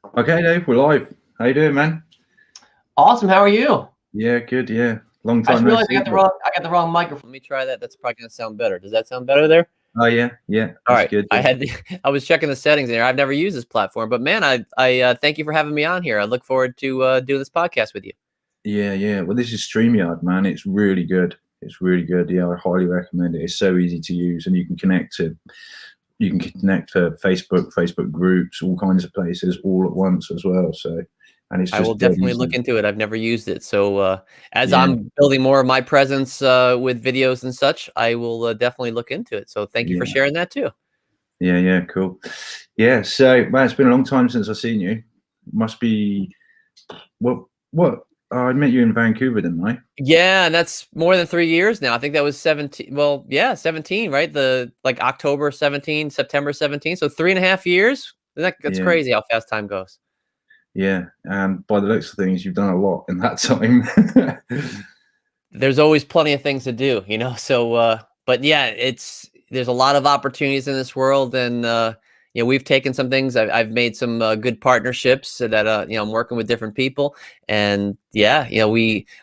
Okay, Dave, we're live. How you doing, man? Awesome. How are you? Yeah, good. Yeah, long I just time no realized see. I got the wrong microphone. Let me try that. That's probably gonna sound better. Does that sound better there? Oh yeah, yeah, All that's right. good. I Yeah, had I was checking the settings there. I've never used this platform, but man, I thank you for having me on here. I look forward to doing this podcast with you. yeah, yeah. Well, this is StreamYard, man. It's really good. It's really good. Yeah, I highly recommend it. It's so easy to use, and you can connect to Facebook groups, all kinds of places, all at once as well. So, and it's I will just dead definitely look easy. into it. I've never used it, so as Yeah, I'm building more of my presence with videos and such, I will definitely look into it. So thank you for yeah, sharing that too. yeah, yeah. Cool. Yeah. So, man, it's been a long time since I've seen you. Must be what? I met you in Vancouver, didn't I? Yeah, and that's more than 3 years now. I think that was 17. Well, yeah, 17, right? The like October 17, September 17. So 3.5 years. That's Yeah. crazy how fast time goes. Yeah, and by the looks of things, you've done a lot in that time. There's always plenty of things to do, you know. So but yeah, there's a lot of opportunities in this world, and we've taken some things. I've made some good partnerships so that I'm working with different people, and yeah,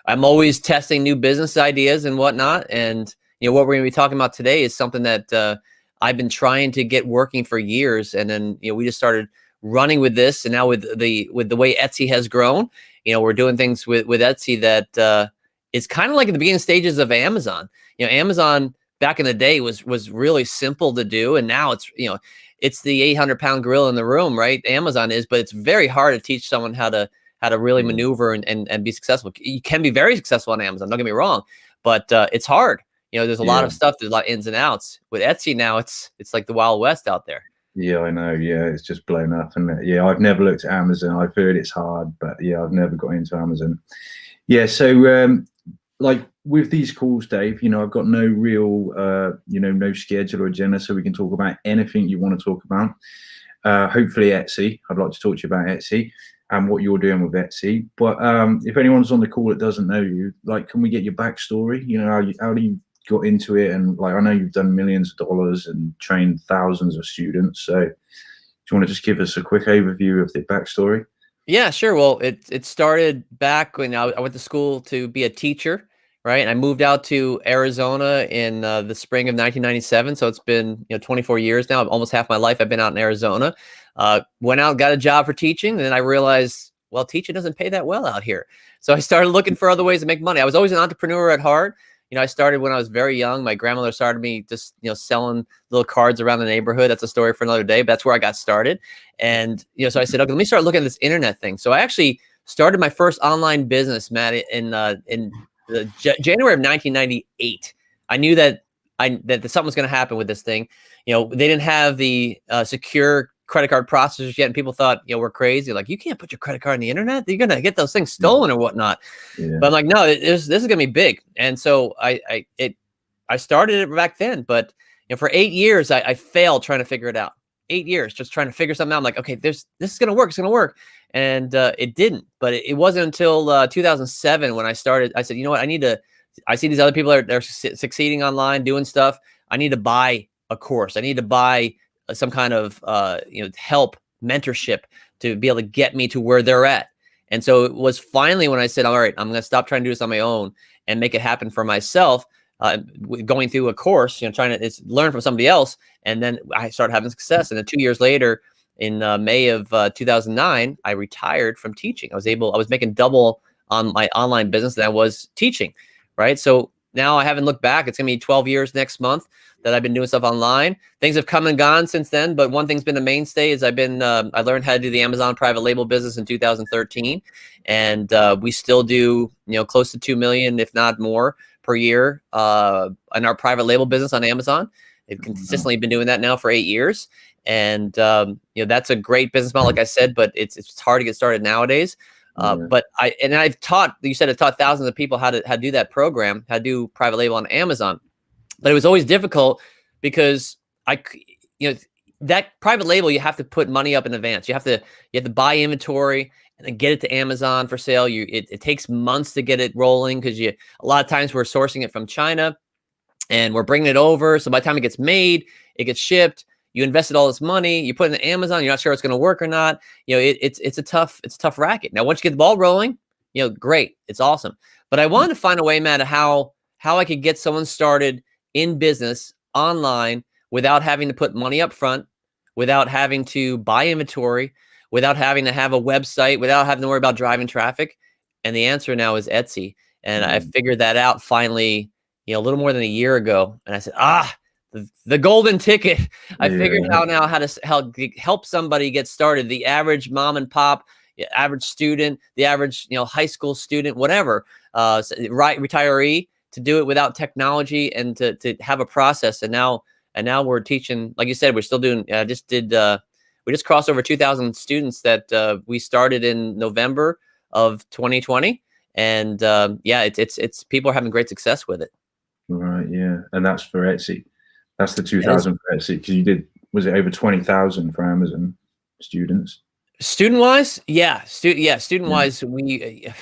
I'm always testing new business ideas and whatnot. And what we're going to be talking about today is something that I've been trying to get working for years, and then we just started running with this, and now with the way Etsy has grown, we're doing things with Etsy that it's kind of like in the beginning stages of Amazon. Amazon back in the day was really simple to do, and now it's the 800-pound gorilla in the room, right? Amazon is, but it's very hard to teach someone how to really Yeah, maneuver and be successful. You can be very successful on Amazon, don't get me wrong, but it's hard. There's a lot yeah, of stuff, there's a lot of ins and outs. With Etsy now, it's like the Wild West out there. yeah, I know. Yeah, it's just blown up, and yeah, I've never looked at Amazon. I've heard it's hard, but yeah, I've never got into Amazon. Yeah, so like with these calls, Dave, I've got no real, no schedule or agenda, so we can talk about anything you want to talk about. Hopefully Etsy. I'd like to talk to you about Etsy and what you're doing with Etsy. But if anyone's on the call that doesn't know you, like, can we get your backstory? How do you got into it? And like, I know you've done millions of dollars and trained thousands of students. So do you want to just give us a quick overview of the backstory? Yeah, sure. Well, it started back when I went to school to be a teacher, right? And I moved out to Arizona in the spring of 1997. So it's been 24 years now. Almost half my life I've been out in Arizona. Went out, got a job for teaching, and then I realized, well, teaching doesn't pay that well out here. So I started looking for other ways to make money. I was always an entrepreneur at heart. I started when I was very young. My grandmother started me just selling little cards around the neighborhood. That's a story for another day. But that's where I got started. And so I said, okay, let me start looking at this internet thing. So I actually started my first online business, Matt, in January of 1998. I knew that something was going to happen with this thing. They didn't have the secure credit card processors yet, and people thought we're crazy. Like, you can't put your credit card on the internet. You're gonna get those things stolen or whatnot. Yeah. But I'm like, no, this is gonna be big. And so I started it back then. But for 8 years, I failed trying to figure it out. 8 years just trying to figure something out. I'm like, okay, this is gonna work. It's gonna work. And it didn't. But it wasn't until 2007 when I started. I said, you know what? I see these other people that are succeeding online, doing stuff. I need to buy a course. I need to buy some kind of help, mentorship to be able to get me to where they're at. And so it was finally when I said, all right, I'm going to stop trying to do this on my own and make it happen for myself. Going through a course, trying to learn from somebody else. And then I started having success. And then 2 years later, in May of 2009, I retired from teaching. I was making double on my online business than I was teaching. Right. So now I haven't looked back. It's going to be 12 years next month that I've been doing stuff online. Things have come and gone since then, but one thing's been a mainstay is I learned how to do the Amazon private label business in 2013, and we still do close to 2 million, if not more, per year in our private label business on Amazon. I've consistently been doing that now for 8 years, and that's a great business model, like I said, but it's hard to get started nowadays. But I've taught. You said I taught thousands of people how to do that program, how to do private label on Amazon. But it was always difficult because that private label, you have to put money up in advance. You have to buy inventory and then get it to Amazon for sale. It takes months to get it rolling because a lot of times we're sourcing it from China and we're bringing it over. So by the time it gets made, it gets shipped. you invested all this money, you put it in Amazon, you're not sure it's going to work or not. It's a tough racket. Now, once you get the ball rolling, great, it's awesome. But I wanted to find a way, Matt, of how I could get someone started in business online without having to put money up front, without having to buy inventory, without having to have a website, without having to worry about driving traffic. And the answer now is Etsy. And I figured that out finally, a little more than a year ago. And I said, the golden ticket. I figured out now how to help somebody get started. The average mom and pop, average student, the average, high school student, whatever, retiree, to do it without technology and to have a process. And now we're teaching, like you said, we're still doing, we just crossed over 2,000 students that we started in November of 2020. And it's people are having great success with it. Right. Yeah. And that's for Etsy. That's the 2,000 for Etsy, because was it over 20,000 for Amazon students? Student wise? Yeah. Student wise, I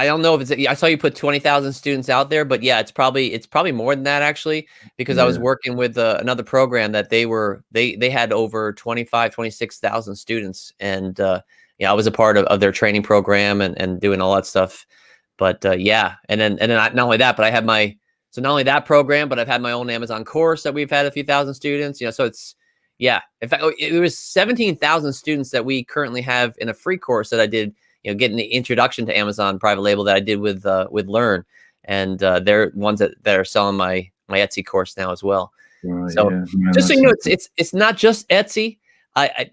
don't know if I saw you put 20,000 students out there, but yeah, it's probably more than that actually, because I was working with another program that they had over 26,000 students. And I was a part of their training program and doing all that stuff. But and then not only that, but I have not only that program, but I've had my own Amazon course that we've had a few thousand students, so it's, in fact, it was 17,000 students that we currently have in a free course that I did, getting the introduction to Amazon private label that I did with Learn. And they're ones that are selling my Etsy course now as well. Right, so just so you know, it's not just Etsy.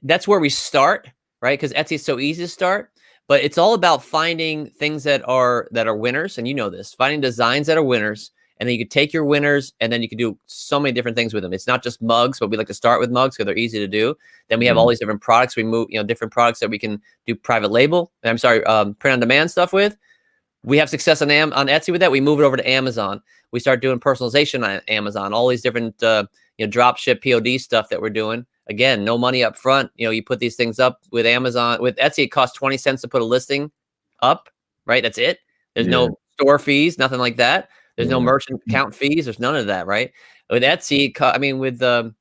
That's where we start, right? Because Etsy is so easy to start. But it's all about finding things that are winners, and this, finding designs that are winners, and then you could take your winners, and then you can do so many different things with them. It's not just mugs, but we like to start with mugs because they're easy to do. Then we have all these different products. We move, different products that we can do private label. Print on demand stuff with. We have success on Etsy with that. We move it over to Amazon. We start doing personalization on Amazon. All these different drop ship POD stuff that we're doing. Again, no money up front. You put these things up with Amazon. With Etsy, it costs 20 cents to put a listing up, right? That's it. There's no store fees, nothing like that. There's no merchant account fees. There's none of that, right? With Etsy,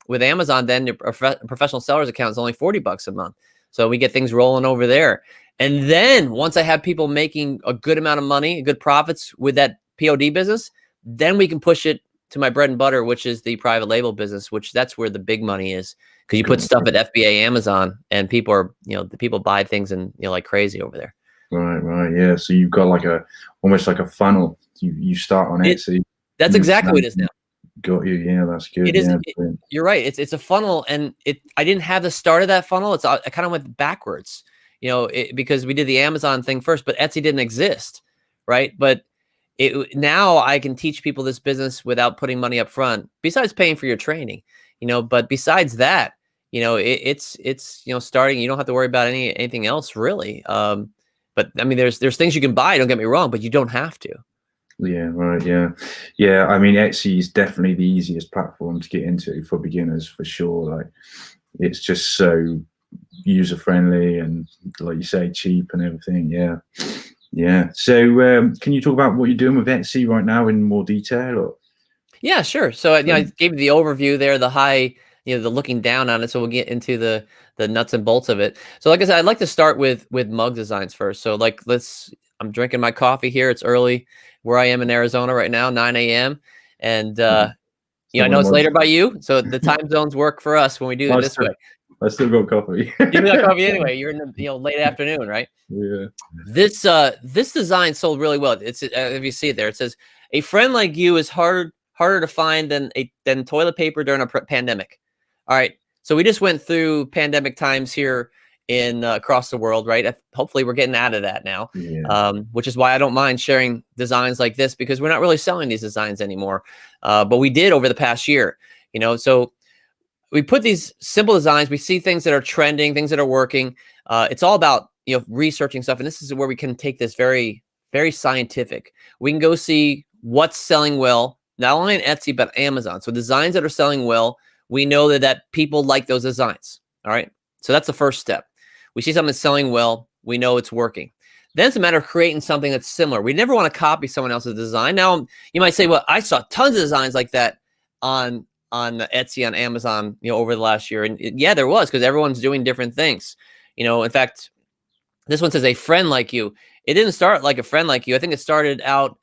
with Amazon, then your professional seller's account is only $40 a month. So we get things rolling over there. And then once I have people making a good amount of money, good profits with that POD business, then we can push it to my bread and butter, which is the private label business, which that's where the big money is. Because you put stuff at FBA Amazon, and people are, the people buy things and like crazy over there. Right, yeah. So you've got almost like a funnel. You start on Etsy. That's exactly what it is now. Got you. Yeah, that's good. It is. You're right. It's a funnel, and I didn't have the start of that funnel. I kind of went backwards, because we did the Amazon thing first, but Etsy didn't exist, right? But now I can teach people this business without putting money up front, besides paying for your training, But besides that, it's starting. You don't have to worry about anything else really. But there's things you can buy. Don't get me wrong, but you don't have to. Yeah, right. Yeah. Etsy is definitely the easiest platform to get into for beginners, for sure. Like, it's just so user friendly and, like you say, cheap and everything. Yeah. So, can you talk about what you're doing with Etsy right now in more detail? Or? Yeah, sure. So, I gave you the overview there, the high, the looking down on it. So we'll get into the nuts and bolts of it. So, like I said, I'd like to start with mug designs first. So, I'm drinking my coffee here. It's early where I am in Arizona right now, 9 a.m. And I know it's later by you, so the time zones work for us when we do it this way. I still got coffee. You got coffee anyway. You're in the late afternoon, right? Yeah. This design sold really well. It's if you see it there, it says, "A friend like you is harder to find than toilet paper during a pandemic." All right. So we just went through pandemic times here in across the world, right? Hopefully we're getting out of that now, which is why I don't mind sharing designs like this, because we're not really selling these designs anymore. But we did over the past year, so we put these simple designs. We see things that are trending, things that are working. It's all about, researching stuff. And this is where we can take this very, very scientific. We can go see what's selling well, not only on Etsy, but Amazon. So designs that are selling well, we know that people like those designs. All right. So that's the first step. We see something that's selling well, we know it's working. Then it's a matter of creating something that's similar. We never want to copy someone else's design. Now, you might say, well, I saw tons of designs like that on on Etsy, on Amazon, over the last year? And yeah, there was, because everyone's doing different things. In fact, this one says a friend like you. It didn't start like a friend like you. I think it started out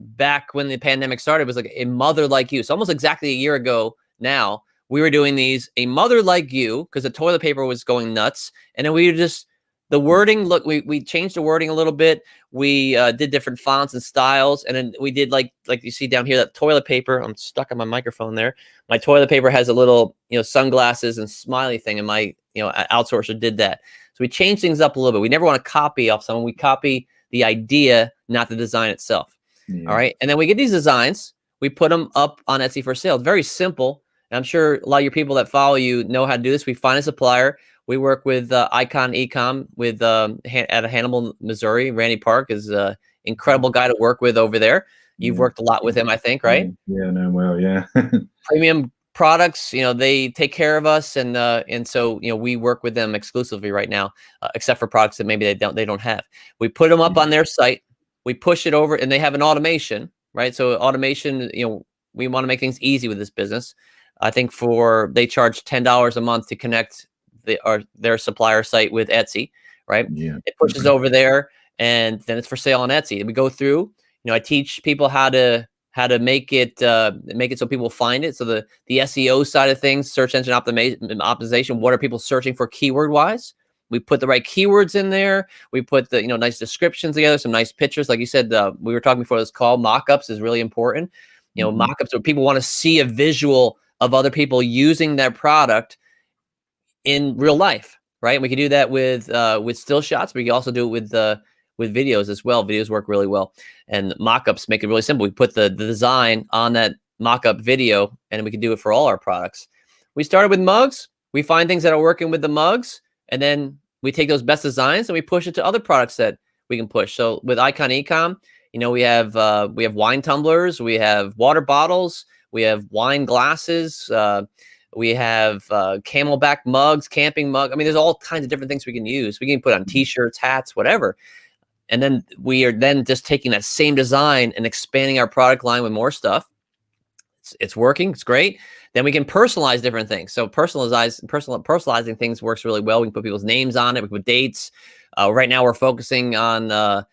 back when the pandemic started. It was like a mother like you. So almost exactly a year ago now, we were doing these, a mother like you, because the toilet paper was going nuts. And then we just, the wording, look, we changed the wording a little bit. We did different fonts and styles. And then we did like you see down here, that toilet paper. I'm stuck on my microphone there. My toilet paper has a little, sunglasses and smiley thing. And my, outsourcer did that. So we changed things up a little bit. We never want to copy off someone. We copy the idea, not the design itself. Yeah. All right. And then we get these designs. We put them up on Etsy for sale. It's very simple. And I'm sure a lot of your people that follow you know how to do this. We find a supplier. We work with Icon Ecom with out of Hannibal, Missouri. Randy Park is an incredible guy to work with over there. You've worked a lot with him, I think, right? Yeah, no, well, yeah. Premium products, they take care of us, and so we work with them exclusively right now, except for products that maybe they don't have. We put them up on their site. We push it over, and they have an automation, right? So automation, we want to make things easy with this business. I think they charge $10 a month to connect their supplier site with Etsy, right? Yeah. It pushes over there, and then it's for sale on Etsy. And we go through, I teach people how to make it so people find it. So the SEO side of things, search engine optimization, what are people searching for keyword wise? We put the right keywords in there. We put the nice descriptions together, some nice pictures. Like you said, we were talking before this call, mock-ups is really important. Mock-ups, where people want to see a visual of other people using their product in real life, right? And we can do that with still shots. But we can also do it with videos as well. Videos work really well, and mock-ups make it really simple. We put the design on that mock-up video, and we can do it for all our products. We started with mugs. We find things that are working with the mugs, and then we take those best designs and we push it to other products that we can push. So with Icon Ecom, we have wine tumblers, we have water bottles, we have wine glasses, we have camelback mugs, camping mug. I mean, there's all kinds of different things we can use. We can put on T-shirts, hats, whatever. And then we are then just taking that same design and expanding our product line with more stuff. It's working. It's great. Then we can personalize different things. So personalizing things works really well. We can put people's names on it. We can put dates. Right now we're focusing on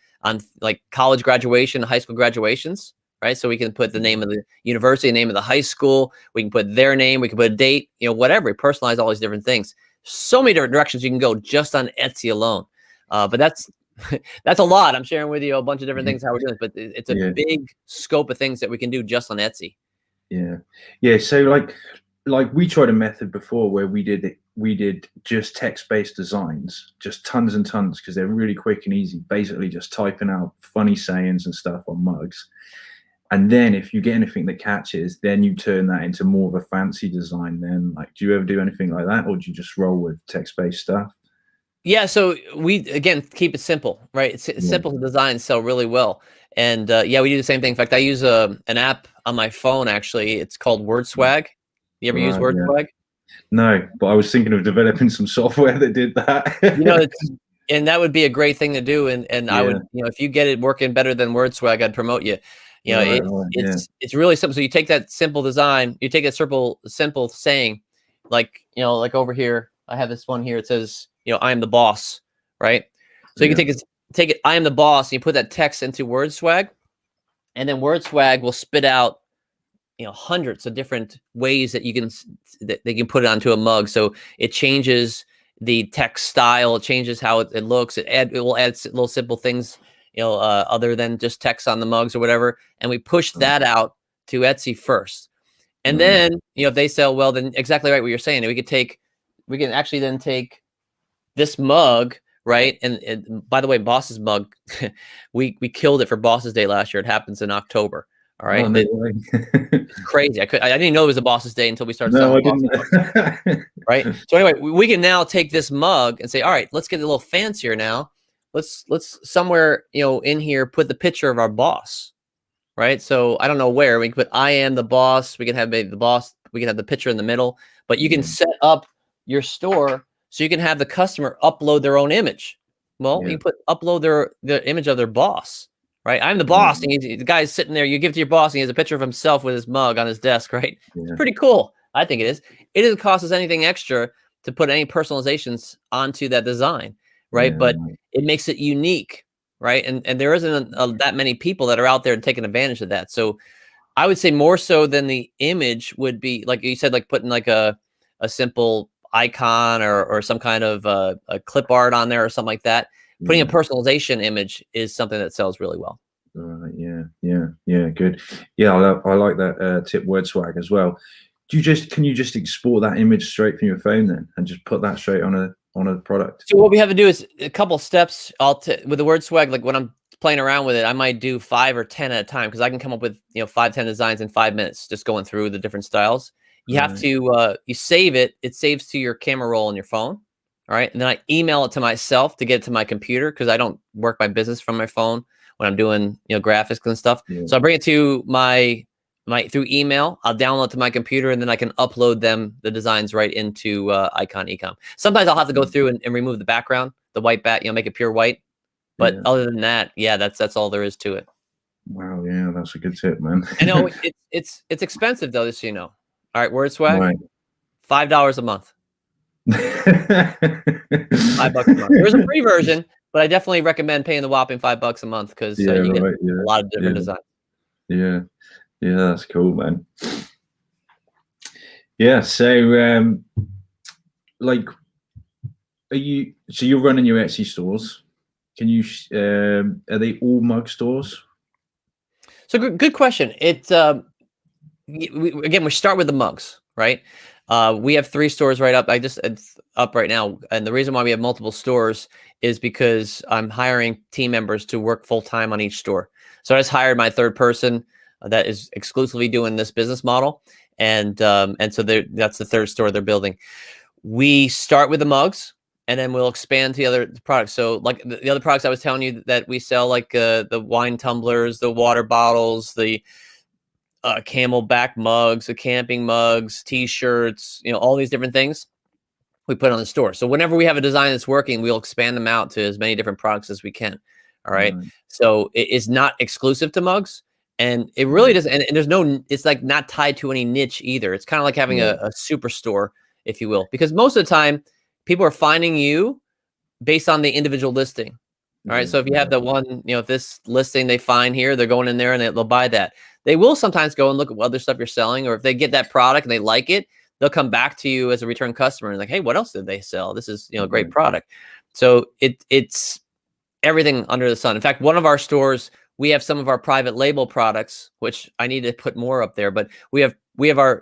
like college graduation, high school graduations, right? So we can put the name of the university, name of the high school. We can put their name. We can put a date, whatever. We personalize all these different things. So many different directions you can go just on Etsy alone. But that's a lot. I'm sharing with you a bunch of different things how we're doing it, but it's a big scope of things that we can do just on Etsy. Yeah. So like we tried a method before where we did just text-based designs, just tons and tons, because they're really quick and easy. Basically, just typing out funny sayings and stuff on mugs, and then if you get anything that catches, then you turn that into more of a fancy design. Then, like, do you ever do anything like that, or do you just roll with text-based stuff? Yeah, so we, again, keep it simple, right? It's simple to design, sell really well. And yeah, we do the same thing. In fact, I use an app on my phone, actually. It's called WordSwag. You ever use WordSwag? No, but I was thinking of developing some software that did that. And that would be a great thing to do. And I would, if you get it working better than WordSwag, I'd promote you. It's really simple. So you take that simple design, you take that simple saying, like over here, I have this one here. It says, I am the boss, right? So you can take it, I am the boss, and you put that text into WordSwag, and then WordSwag will spit out, hundreds of different ways that they can put it onto a mug. So it changes the text style, it changes how it looks. It will add little simple things, other than just text on the mugs or whatever. And we push that out to Etsy first. And then, if they sell well, then exactly right what you're saying. We can actually then take this mug, right? And by the way, Boss's mug, we killed it for Boss's Day last year. It happens in October. All right. Oh, it's crazy. I didn't even know it was a Boss's Day until we started selling Boss's. Right. So anyway, we can now take this mug and say, all right, let's get a little fancier now. Let's somewhere, in here, put the picture of our boss. Right. So I don't know where we can put, I am the boss. We can have maybe the boss. We can have the picture in the middle, but you can set up your store so you can have the customer upload their own image. Well, you can upload the image of their boss, right? I'm the boss, and the guy's sitting there. You give it to your boss, and he has a picture of himself with his mug on his desk, right? It's pretty cool. I think it is. It doesn't cost us anything extra to put any personalizations onto that design, right? But it makes it unique, right? And there isn't that many people that are out there taking advantage of that. So I would say more so than the image would be, like you said, like putting like a simple icon or some kind of a clip art on there or something like that. Putting a personalization image is something that sells really well. Right. Yeah. Good. Yeah. I like that tip, word swag as well. Can you just export that image straight from your phone then and just put that straight on a product? So what we have to do is a couple steps. With the word swag, like when I'm playing around with it, I might do 5 or 10 at a time, because I can come up with 5, 10 designs in 5 minutes, just going through the different styles. You have to you save it. It saves to your camera roll on your phone. All right. And then I email it to myself to get it to my computer, because I don't work my business from my phone when I'm doing graphics and stuff. So I bring it to my through email. I'll download it to my computer, and then I can upload the designs right into Icon Ecom. Sometimes I'll have to go through and remove the background, the white make it pure white. But other than that, yeah, that's all there is to it. Wow. Yeah, that's a good tip, man. I know it's expensive though, just so you know. All right, word swag, right. $5 a month. $5 a month. There's a free version, but I definitely recommend paying the whopping $5 a month, because you get a lot of different designs. Yeah, that's cool, man. Yeah, so like, you're running your Etsy stores? Can you are they all mug stores? So good question. We start with the mugs, right? We have 3 stores right up. It's up right now. And the reason why we have multiple stores is because I'm hiring team members to work full time on each store. So I just hired my 3rd person that is exclusively doing this business model. And so that's the 3rd store they're building. We start with the mugs, and then we'll expand to the other products. So like the other products I was telling you that we sell, like the wine tumblers, the water bottles, the Camelback mugs, the camping mugs, T-shirts, all these different things we put on the store. So whenever we have a design that's working, we'll expand them out to as many different products as we can. All right. So it is not exclusive to mugs, and it really doesn't. And there's it's like not tied to any niche either. It's kind of like having a superstore, if you will, because most of the time people are finding you based on the individual listing. All right. So if you have the one, if this listing they find here, they're going in there and they'll buy that. They will sometimes go and look at what other stuff you're selling, or if they get that product and they like it, they'll come back to you as a return customer and like, hey, what else did they sell? This is, a great product. So it's everything under the sun. In fact, one of our stores, we have some of our private label products, which I need to put more up there, but we have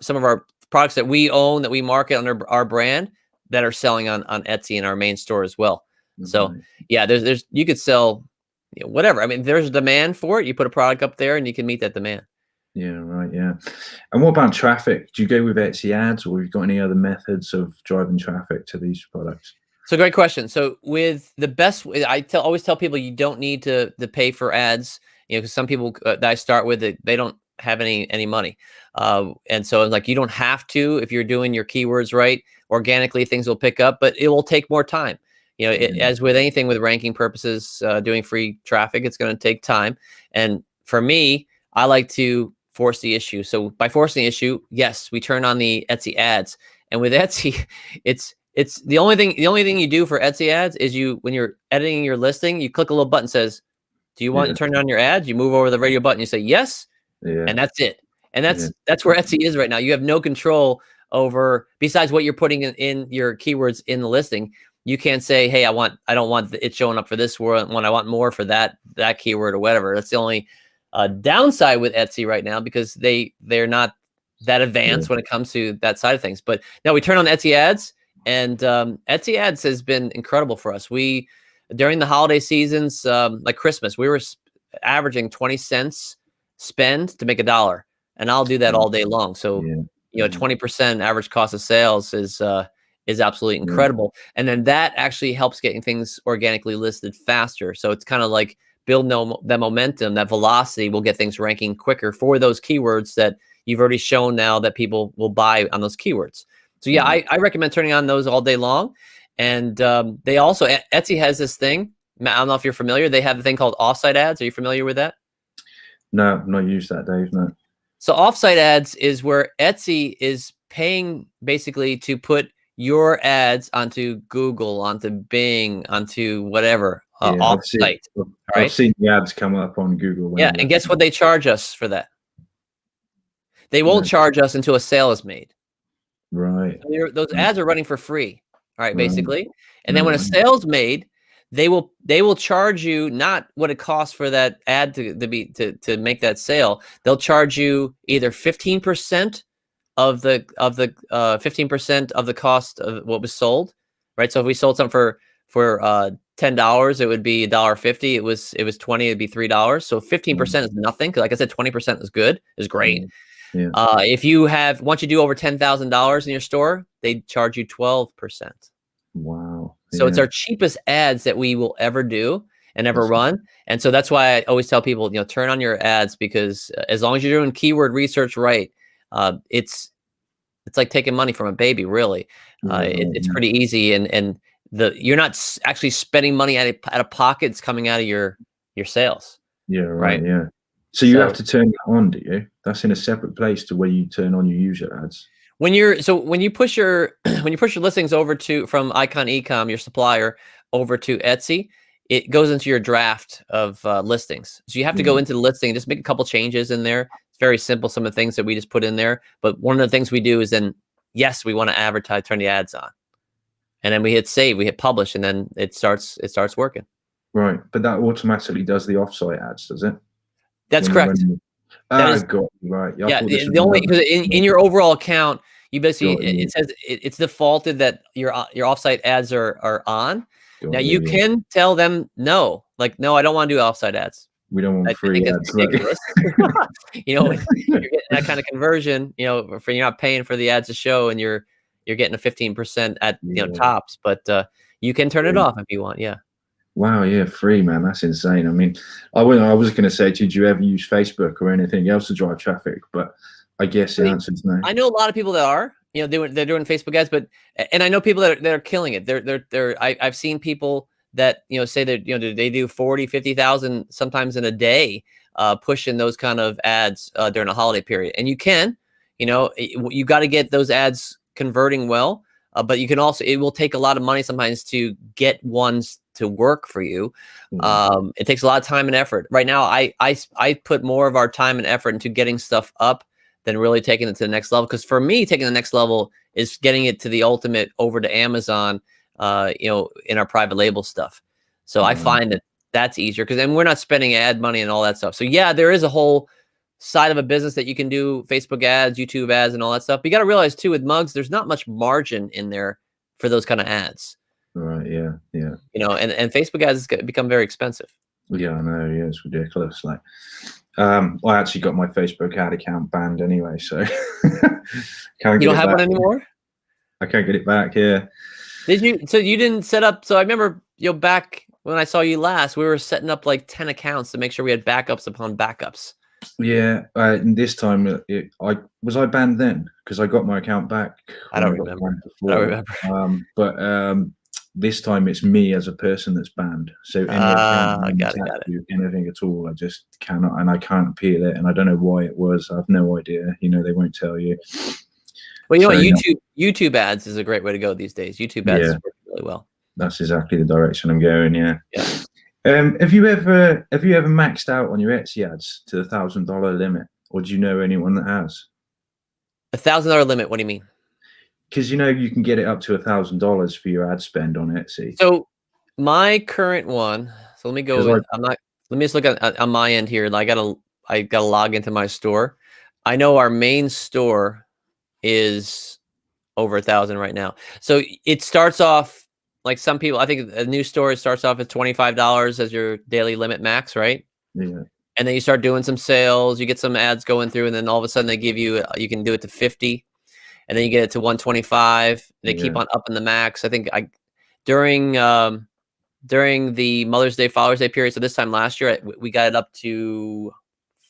some of our products that we own, that we market under our brand, that are selling on Etsy in our main store as well. So yeah, there's you could sell whatever. I mean, there's a demand for it. You put a product up there and you can meet that demand. Yeah, right. Yeah. And what about traffic? Do you go with Etsy ads, or have you got any other methods of driving traffic to these products? So great question. So with the best, always tell people you don't need to pay for ads, because some people that I start with, they don't have any money. And so it's like, you don't have to, if you're doing your keywords right, organically things will pick up, but it will take more time. As with anything with ranking purposes, doing free traffic, it's going to take time. And for me, I like to force the issue. So by forcing the issue, yes, we turn on the Etsy ads. And with Etsy, it's the only thing you do for Etsy ads is when you're editing your listing, you click a little button that says, do you want to turn on your ads? You move over the radio button, you say yes, and that's it. And that's where Etsy is right now. You have no control over, besides what you're putting in your keywords in the listing. You can't say, hey, I don't want it showing up for this one. I want more for that keyword or whatever. That's the only downside with Etsy right now, because they're not that advanced when it comes to that side of things. But now we turn on Etsy ads, and Etsy ads has been incredible for us. During the holiday seasons, like Christmas, we were averaging 20 cents spend to make $1, and I'll do that all day long. So 20% average cost of sales is absolutely incredible. And then that actually helps getting things organically listed faster. So it's kind of like building that momentum, that velocity will get things ranking quicker for those keywords that you've already shown now that people will buy on those keywords. So yeah, I recommend turning on those all day long. And they also, Etsy has this thing Matt, I don't know if you're familiar. They have a thing called offsite ads. Are you familiar with that? No, I've not used that, Dave. No. So offsite ads is where Etsy is paying basically to put your ads onto Google, onto Bing, onto whatever Yeah, offsite. I've seen the ads come up on Google. Yeah, and guess what they charge us for that? They won't charge us until a sale is made. Right. So those ads are running for free. All right, Right. basically. And then when a sale's made, they will charge you not what it costs for that ad to make that sale. They'll charge you either 15% of the 15% of the cost of what was sold, right? So if we sold something for $10, it would be $1.50. It was 20, it'd be $3. So 15% is nothing. Cause like I said, 20% is good, is great. Yeah. If you have, once you do over $10,000 in your store, they charge you 12%. Wow. So it's our cheapest ads that we will ever do and ever run. And so that's why I always tell people, turn on your ads, because as long as you're doing keyword research right, it's like taking money from a baby, really. It's pretty easy, and you're not actually spending money out of pocket. It's coming out of your sales. Yeah, right. Yeah. So you have to turn that on, do you? That's in a separate place to where you turn on your user ads. When you push your listings over from Icon Ecom, your supplier, over to Etsy, it goes into your draft of listings. So you have to go into the listing, just make a couple changes in there. It's very simple, some of the things that we just put in there. But one of the things we do is then, yes, we want to advertise, turn the ads on, and then we hit save, we hit publish, and then it starts working. Right, but that automatically does the offsite ads, does it? That's correct. Right. Yeah, the only, because in your overall account, you basically it says it's defaulted that your offsite ads are on. Now you can tell them no, like, no, I don't want to do offsite ads. We don't want free ads. Ridiculous. You're getting that kind of conversion. You're not paying for the ads to show, and you're getting a 15% at tops. But you can turn it off if you want. Yeah. Wow, yeah, free, man. That's insane. I mean, I was going to say, did you ever use Facebook or anything else to drive traffic? But I guess the answer is no. I know a lot of people that are, they're doing Facebook ads, and I know people that are killing it. I've seen people that, say that, they do 40, 50,000 sometimes in a day, pushing those kind of ads during a holiday period. And you can, you got to get those ads converting well. But you can also, it will take a lot of money sometimes to get ones to work for you. It takes a lot of time and effort. Right now, I put more of our time and effort into getting stuff up than really taking it to the next level. Because for me, taking the next level is getting it to the ultimate over to Amazon, in our private label stuff. So I find that that's easier, because then we're not spending ad money and all that stuff. So yeah, there is a whole side of a business that you can do Facebook ads, YouTube ads, and all that stuff. But you got to realize too, with mugs, there's not much margin in there for those kind of ads. Right. Yeah. Yeah. And Facebook ads has become very expensive. Yeah, I know. Yeah, it's ridiculous. Like, I actually got my Facebook ad account banned anyway, so you don't have one anymore. I can't get it back. Yeah. Did you? So you didn't set up? So I remember, back when I saw you last, we were setting up like 10 accounts to make sure we had backups upon backups. Yeah, and this time I was banned then, because I got my account back. I don't remember. But this time it's me as a person that's banned. So got it. Anything at all, I just cannot, and I can't appeal it, and I don't know why it was. I have no idea. They won't tell you. Well, YouTube ads is a great way to go these days. YouTube ads work really well. That's exactly the direction I'm going. Yeah. Yeah. Have you ever maxed out on your Etsy ads to the $1,000 limit, or do you know anyone that has? $1,000 limit? What do you mean? Because you can get it up to $1,000 for your ad spend on Etsy. So my current one. So let me go. Let me just look at on my end here. I gotta log into my store. I know our main store is over 1,000 right now. So it starts off. Like some people, I think a new store starts off at $25 as your daily limit max, right? Yeah. And then you start doing some sales, you get some ads going through, and then all of a sudden they give you, you can do it to 50, and then you get it to 125. They keep on upping the max. I think during the Mother's Day, Father's Day period, so this time last year, we got it up to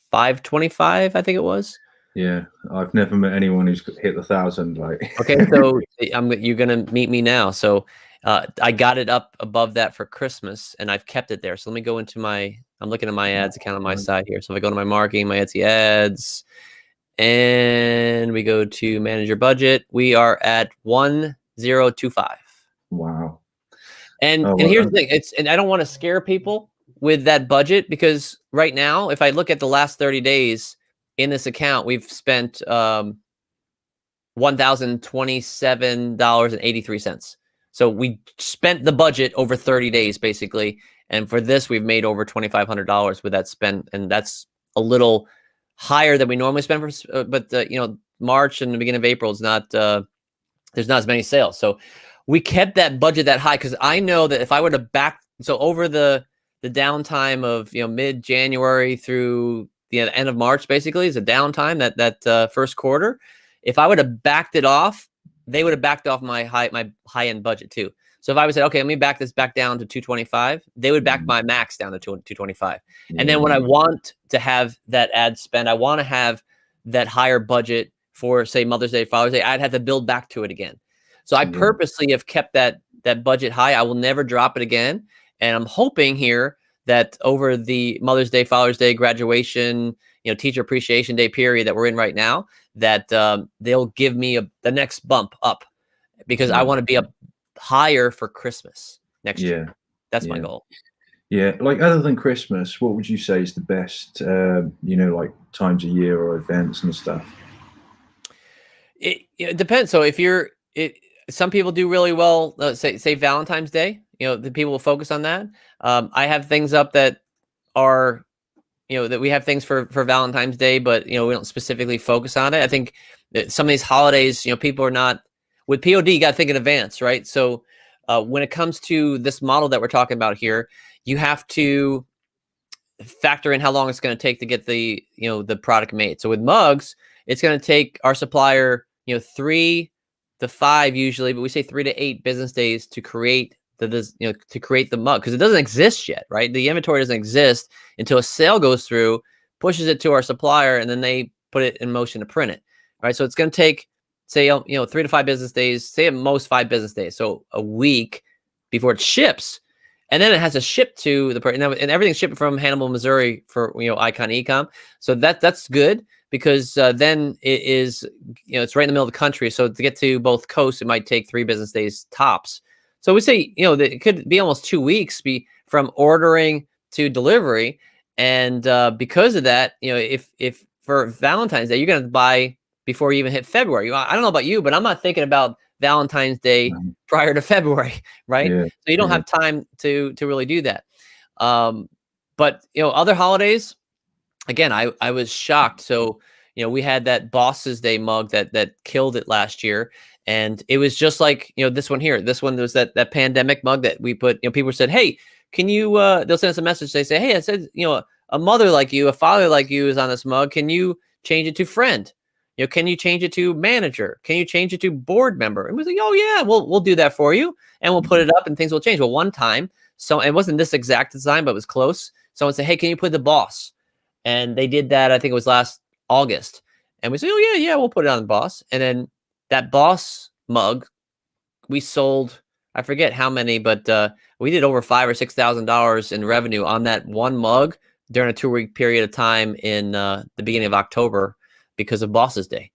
525, I think it was. Yeah, I've never met anyone who's hit 1,000. Like, okay, so you're gonna meet me now. So I got it up above that for Christmas, and I've kept it there. So let me go into I'm looking at my ads account on my side here. So if I go to my marketing, my Etsy ads, and we go to manage your budget, we are at 1025. Wow. And Oh, and well here's the done. thing, and I don't want to scare people with that budget, because right now, if I look at the last 30 days in this account, we've spent $1,027.83. So we spent the budget over 30 days basically, and for this we've made over $2,500 with that spend, and that's a little higher than we normally spend for. But March and the beginning of April is not. There's not as many sales, so we kept that budget that high because I know that if I were to over the downtime of mid January through the end of March, basically is a downtime that first quarter. If I would have backed it off, they would have backed off my high end budget too. So if I would say, okay, let me back this back down to 225, they would back my max down to 225. And then when I want to have that ad spend, I want to have that higher budget for, say, Mother's Day, Father's Day, I'd have to build back to it again. So I purposely have kept that budget high. I will never drop it again. And I'm hoping here that over the Mother's Day, Father's Day, graduation, Teacher Appreciation Day period that we're in right now, that they'll give me the next bump up, because I want to be up higher for Christmas next year. That's my goal. Yeah, like other than Christmas, what would you say is the best, like times of year or events and stuff? It depends. So if some people do really well, say Valentine's Day, the people will focus on that. I have things up that are, that we have things for Valentine's Day, but, we don't specifically focus on it. I think that some of these holidays, people are not, with POD, you got to think in advance, right? So when it comes to this model that we're talking about here, you have to factor in how long it's going to take to get the product made. So with mugs, it's going to take our supplier 3 to 5 usually, but we say 3 to 8 business days to create the mug, because it doesn't exist yet, right? The inventory doesn't exist until a sale goes through, pushes it to our supplier, and then they put it in motion to print it, right? So it's going to take, say 3 to 5 business days, say at most 5 business days, so a week before it ships. And then it has to ship to the person, and everything's shipped from Hannibal, Missouri for Icon Ecom. So that's good, because then it is it's right in the middle of the country. So to get to both coasts, it might take 3 business days tops. So we say that it could be almost 2 weeks from ordering to delivery, and because of that, if for Valentine's Day you're going to buy before you even hit February. I don't know about you, but I'm not thinking about Valentine's Day prior to February, right? So you don't have time to really do that. But other holidays, again, I was shocked. So we had that Boss's Day mug that killed it last year, and it was just like this one here. This one was that pandemic mug that we put. People said, "Hey, can you?" They'll send us a message. They say, "Hey, it said a mother like you, a father like you is on this mug. Can you change it to friend? Can you change it to manager? Can you change it to board member?" And we was like, "Oh yeah, we'll do that for you, and we'll put it up, and things will change." Well, one time, so it wasn't this exact design, but it was close. Someone said, "Hey, can you put the boss?" And they did that. I think it was last August, and we said, "Oh yeah, we'll put it on the boss." And then that boss mug, we sold, I forget how many, but we did over $5,000 or $6,000 in revenue on that one mug during a 2-week period of time in the beginning of October, because of Boss's Day.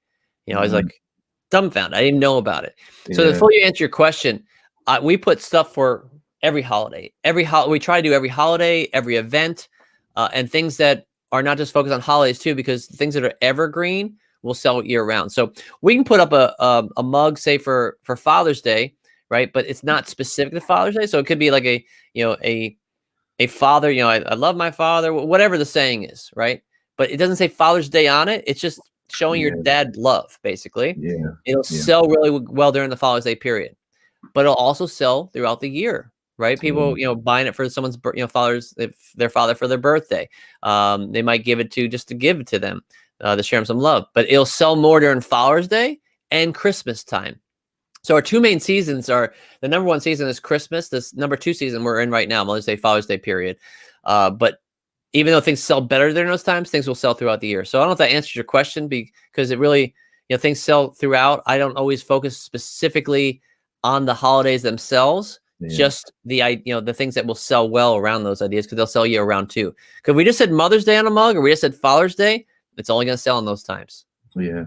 I was like dumbfounded. I didn't know about it. So before you answer your question, we put stuff for every holiday. We try to do every holiday, every event, and things that are not just focused on holidays too, because things that are evergreen will sell year round. So we can put up a mug, say for Father's Day, right? But it's not specific to Father's Day. So it could be like a father, I love my father, whatever the saying is, right? But it doesn't say Father's Day on it. It's just showing your dad love, basically. It'll sell really well during the Father's Day period, but it'll also sell throughout the year, right? People, buying it for someone's, their father for their birthday. They might give it just to give it to them, to share them some love, but it'll sell more during Father's Day and Christmas time. So our 2 main seasons are, the number 1 season is Christmas. This number 2 season we're in right now, Mother's Day, Father's Day period. But even though things sell better during those times, things will sell throughout the year. So I don't know if that answers your question, because it really, things sell throughout. I don't always focus specifically on the holidays themselves. Yeah. Just the things that will sell well around those ideas, because they'll sell year round too. Because we just said Mother's Day on a mug, or we just said Father's Day, it's only going to sell in those times. Yeah,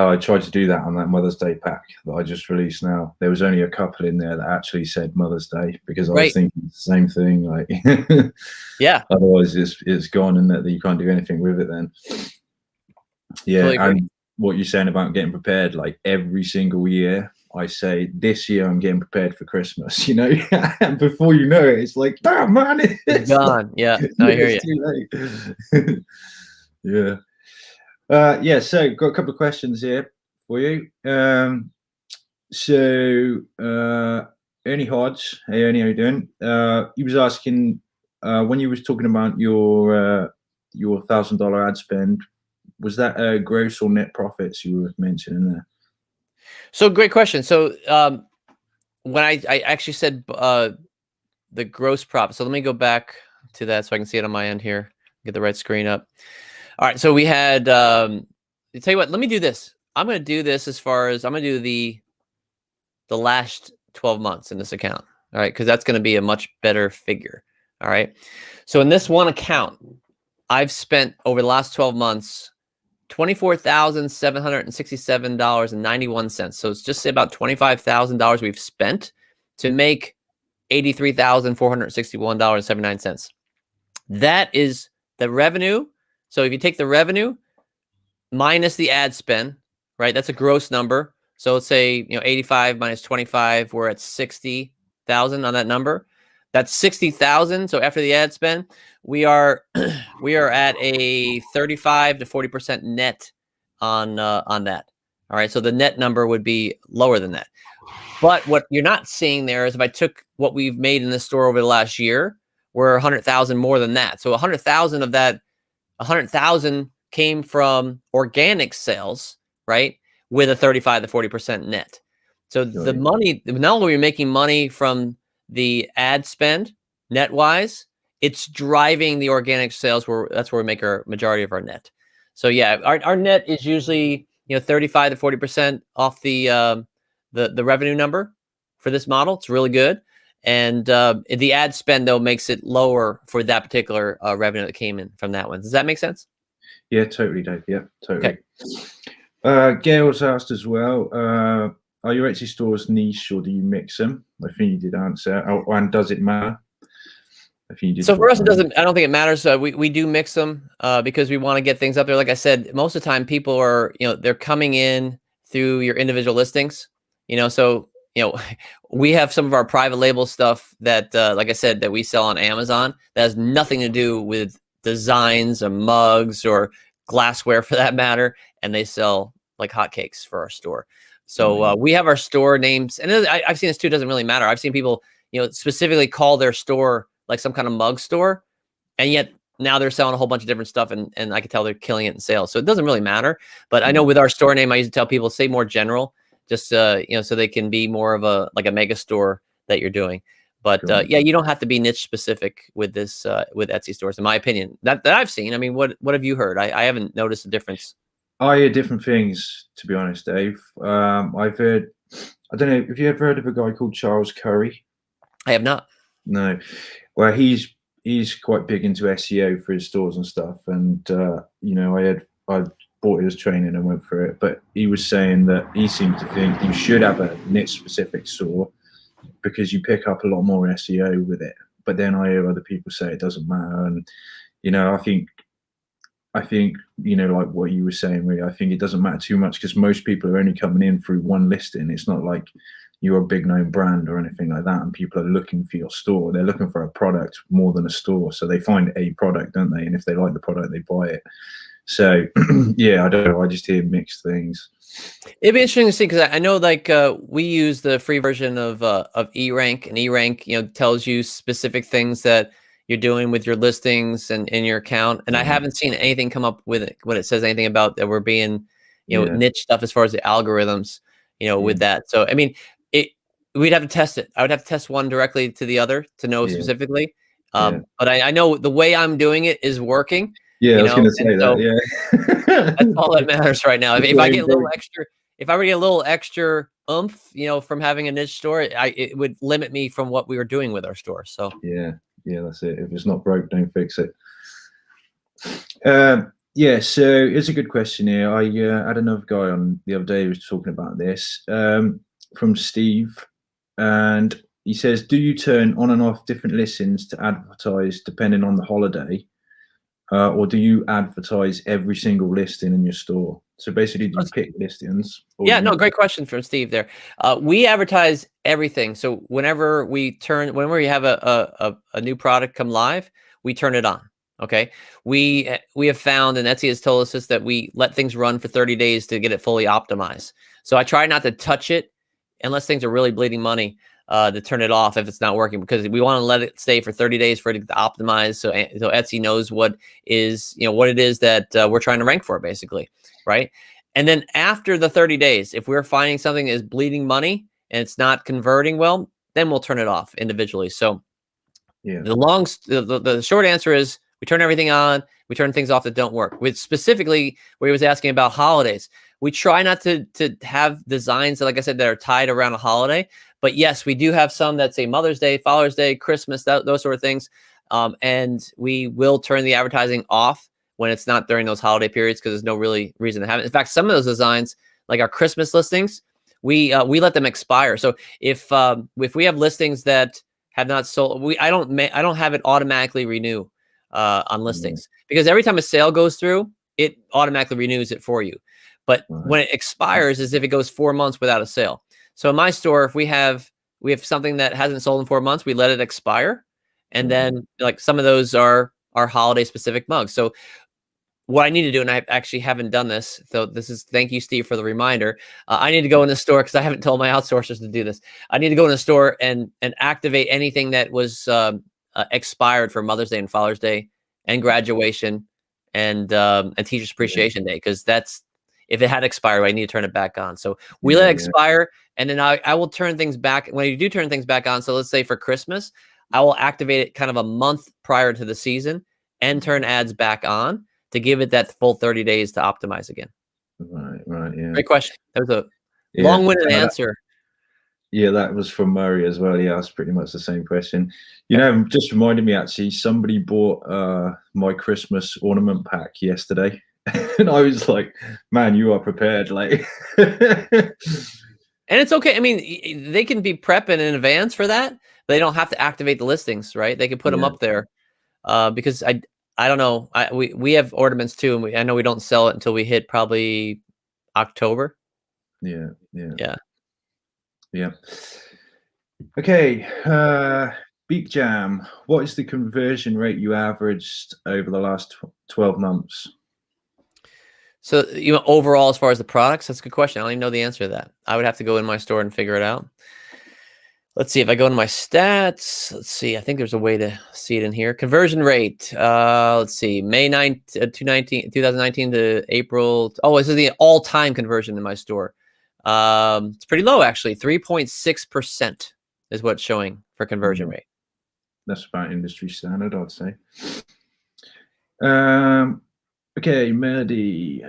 I tried to do that on that Mother's Day pack that I just released now. There was only a couple in there that actually said Mother's Day, because I was thinking the same thing. Like, yeah, otherwise it's gone, and that you can't do anything with it then. Yeah, totally agree. and what you're saying about getting prepared, like every single year, I say this year I'm getting prepared for Christmas, you know, and before you know it, it's like, damn man, it's gone. Yeah, no, I hear you. Too late. Yeah. Yeah, so got a couple of questions here for you. Ernie Hodge, hey Ernie, how you doing? He was asking when you was talking about your $1,000 ad spend, was that gross or net profits you were mentioning there? So great question. So when I actually said the gross profit, so let me go back to that so I can see it on my end here. Get the right screen up. All right, so we had. Tell you what, let me do this. I'm going to do this as far as I'm going to do the last 12 months in this account. All right, because that's going to be a much better figure. All right, so in this one account, I've spent over the last 12 months $24,767.91. So it's just about $25,000 we've spent to make $83,461.79. That is the revenue. So if you take the revenue minus the ad spend, right? That's a gross number. So let's say 85 minus 25, we're at 60,000 on that number. That's 60,000. So after the ad spend, we are at a 35 to 40% net on that. All right. So the net number would be lower than that. But what you're not seeing there is if I took what we've made in the store over the last year, we're 100,000 more than that. So 100,000 of that, 100,000 came from organic sales, right? With a 35 to 40% net. So the money, not only are we making money from the ad spend net wise, it's driving the organic sales where that's where we make our majority of our net. So yeah, our net is usually 35 to 40% off the revenue number for this model. It's really good. And the ad spend though makes it lower for that particular revenue that came in from that one. Does that make sense? Yeah, totally, Dave. Yeah, totally. Okay. Gail's asked as well, are your Etsy stores niche or do you mix them? I think you did answer. Oh, and does it matter? I think you did. So for us, it doesn't. I don't think it matters. We do mix them because we want to get things up there. Like I said, most of the time people are they're coming in through your individual listings. So we have some of our private label stuff that, like I said, that we sell on Amazon that has nothing to do with designs or mugs or glassware for that matter, and they sell like hotcakes for our store. So we have our store names, and I've seen this too. It doesn't really matter. I've seen people specifically call their store like some kind of mug store, and yet now they're selling a whole bunch of different stuff, and I can tell they're killing it in sales. So it doesn't really matter. But I know with our store name, I used to tell people say more general, just so they can be more of a mega store that you're doing. But yeah, you don't have to be niche specific with this with Etsy stores, in my opinion. That I've seen. I mean, what have you heard? I haven't noticed a difference. I hear different things, to be honest, Dave. I've heard. I don't know. Have you ever heard of a guy called Charles Curry? I have not. No. Well, he's quite big into SEO for his stores and stuff, and I bought his training and went through it. But he was saying that he seems to think you should have a niche specific store because you pick up a lot more SEO with it. But then I hear other people say it doesn't matter, and I think like what you were saying, really, I think it doesn't matter too much because most people are only coming in through one listing. It's not like you're a big known brand or anything like that, and people are looking for your store. They're looking for a product more than a store. So they find a product, don't they? And if they like the product, they buy it. So yeah, I don't know. I just hear mixed things. It'd be interesting to see because I know like we use the free version of eRank, and eRank tells you specific things that you're doing with your listings and in your account. And I haven't seen anything come up with it when it says anything about that we're being niche stuff as far as the algorithms with that. So I mean, we'd have to test it. I would have to test one directly to the other to know specifically. But I know the way I'm doing it is working. Yeah, I was going to say that. Yeah, that's all that matters right now. If I get a little extra, if I were to get a little extra oomph, from having a niche store, it would limit me from what we were doing with our store. So Yeah, that's it. If it's not broke, don't fix it. Yeah, so it's a good question here. I had another guy on the other day who was talking about this, from Steve, and he says, do you turn on and off different listings to advertise depending on the holiday, or do you advertise every single listing in your store? So basically, do you pick listings? Yeah, no, great question from Steve there. We advertise everything. So whenever we have a new product come live, we turn it on. Okay. We have found, and Etsy has told us this, that we let things run for 30 days to get it fully optimized. So I try not to touch it unless things are really bleeding money, to turn it off if it's not working, because we want to let it stay for 30 days for it to get optimized. So Etsy knows what it is that we're trying to rank for, basically. Right. And then after the 30 days, if we're finding something that is bleeding money and it's not converting well, then we'll turn it off individually. So yeah, the short answer is we turn everything on. We turn things off that don't work. With specifically where he was asking about holidays, we try not to have designs that, like I said, that are tied around a holiday. But yes, we do have some that say Mother's Day, Father's Day, Christmas, those sort of things. And we will turn the advertising off when it's not during those holiday periods, because there's no really reason to have it. In fact, some of those designs, like our Christmas listings, we let them expire. So if we have listings that have not sold, I don't have it automatically renew on listings, because every time a sale goes through, it automatically renews it for you. But when it expires is if it goes 4 months without a sale. So in my store, if we have something that hasn't sold in 4 months, we let it expire. And then like some of those are holiday specific mugs. So what I need to do, and I actually haven't done this, so thank you, Steve, for the reminder. I need to go in the store, because I haven't told my outsourcers to do this. I need to go in the store and activate anything that was expired for Mother's Day and Father's Day and graduation and Teachers Appreciation Day, because if it had expired, I need to turn it back on. So we let it expire, and then I will turn things back when you do turn things back on. So let's say for Christmas, I will activate it kind of a month prior to the season and turn ads back on to give it that full 30 days to optimize again. Right, yeah. Great question. That was a long-winded answer. Yeah, that was from Murray as well. He asked pretty much the same question. Just reminded me, actually, somebody bought my Christmas ornament pack yesterday. And I was like, man, you are prepared. Like, and it's okay. I mean, they can be prepping in advance for that. They don't have to activate the listings, right? They can put them up there, because I don't know. We have ornaments too, and I know we don't sell it until we hit probably October. Yeah. Yeah. Okay. Beak Jam. What is the conversion rate you averaged over the last 12 months? So, overall, as far as the products, that's a good question. I don't even know the answer to that. I would have to go in my store and figure it out. Let's see if I go into my stats. Let's see. I think there's a way to see it in here. Conversion rate. Let's see. May 9th, 2019 to April. Oh, this is the all-time conversion in my store. It's pretty low, actually. 3.6% is what's showing for conversion rate. That's about industry standard, I'd say. Okay, Melody.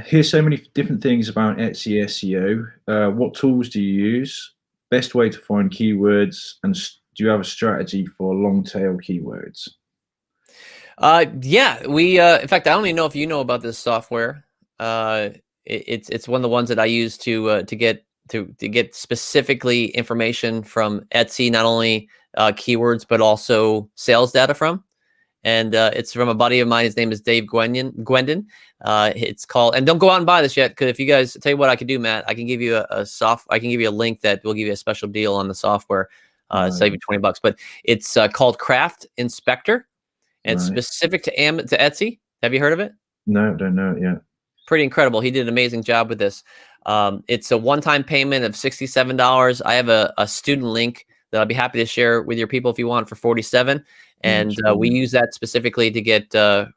Here's so many different things about Etsy SEO. What tools do you use? Best way to find keywords, and do you have a strategy for long tail keywords? Yeah, we in fact, I don't even know if you know about this software. It's one of the ones that I use to get specifically information from Etsy, not only keywords but also sales data from. And it's from a buddy of mine. His name is Dave Gwendon. It's called, and don't go out and buy this yet, because if you guys, tell you what I can do, Matt, I can give you I can give you a link that will give you a special deal on the software, save you $20. But it's called Craft Inspector, and it's specific to Etsy. Have you heard of it? No, don't know it yet. Pretty incredible. He did an amazing job with this. It's a one-time payment of $67. I have a student link that I'll be happy to share with your people if you want for $47. And we use that specifically to get some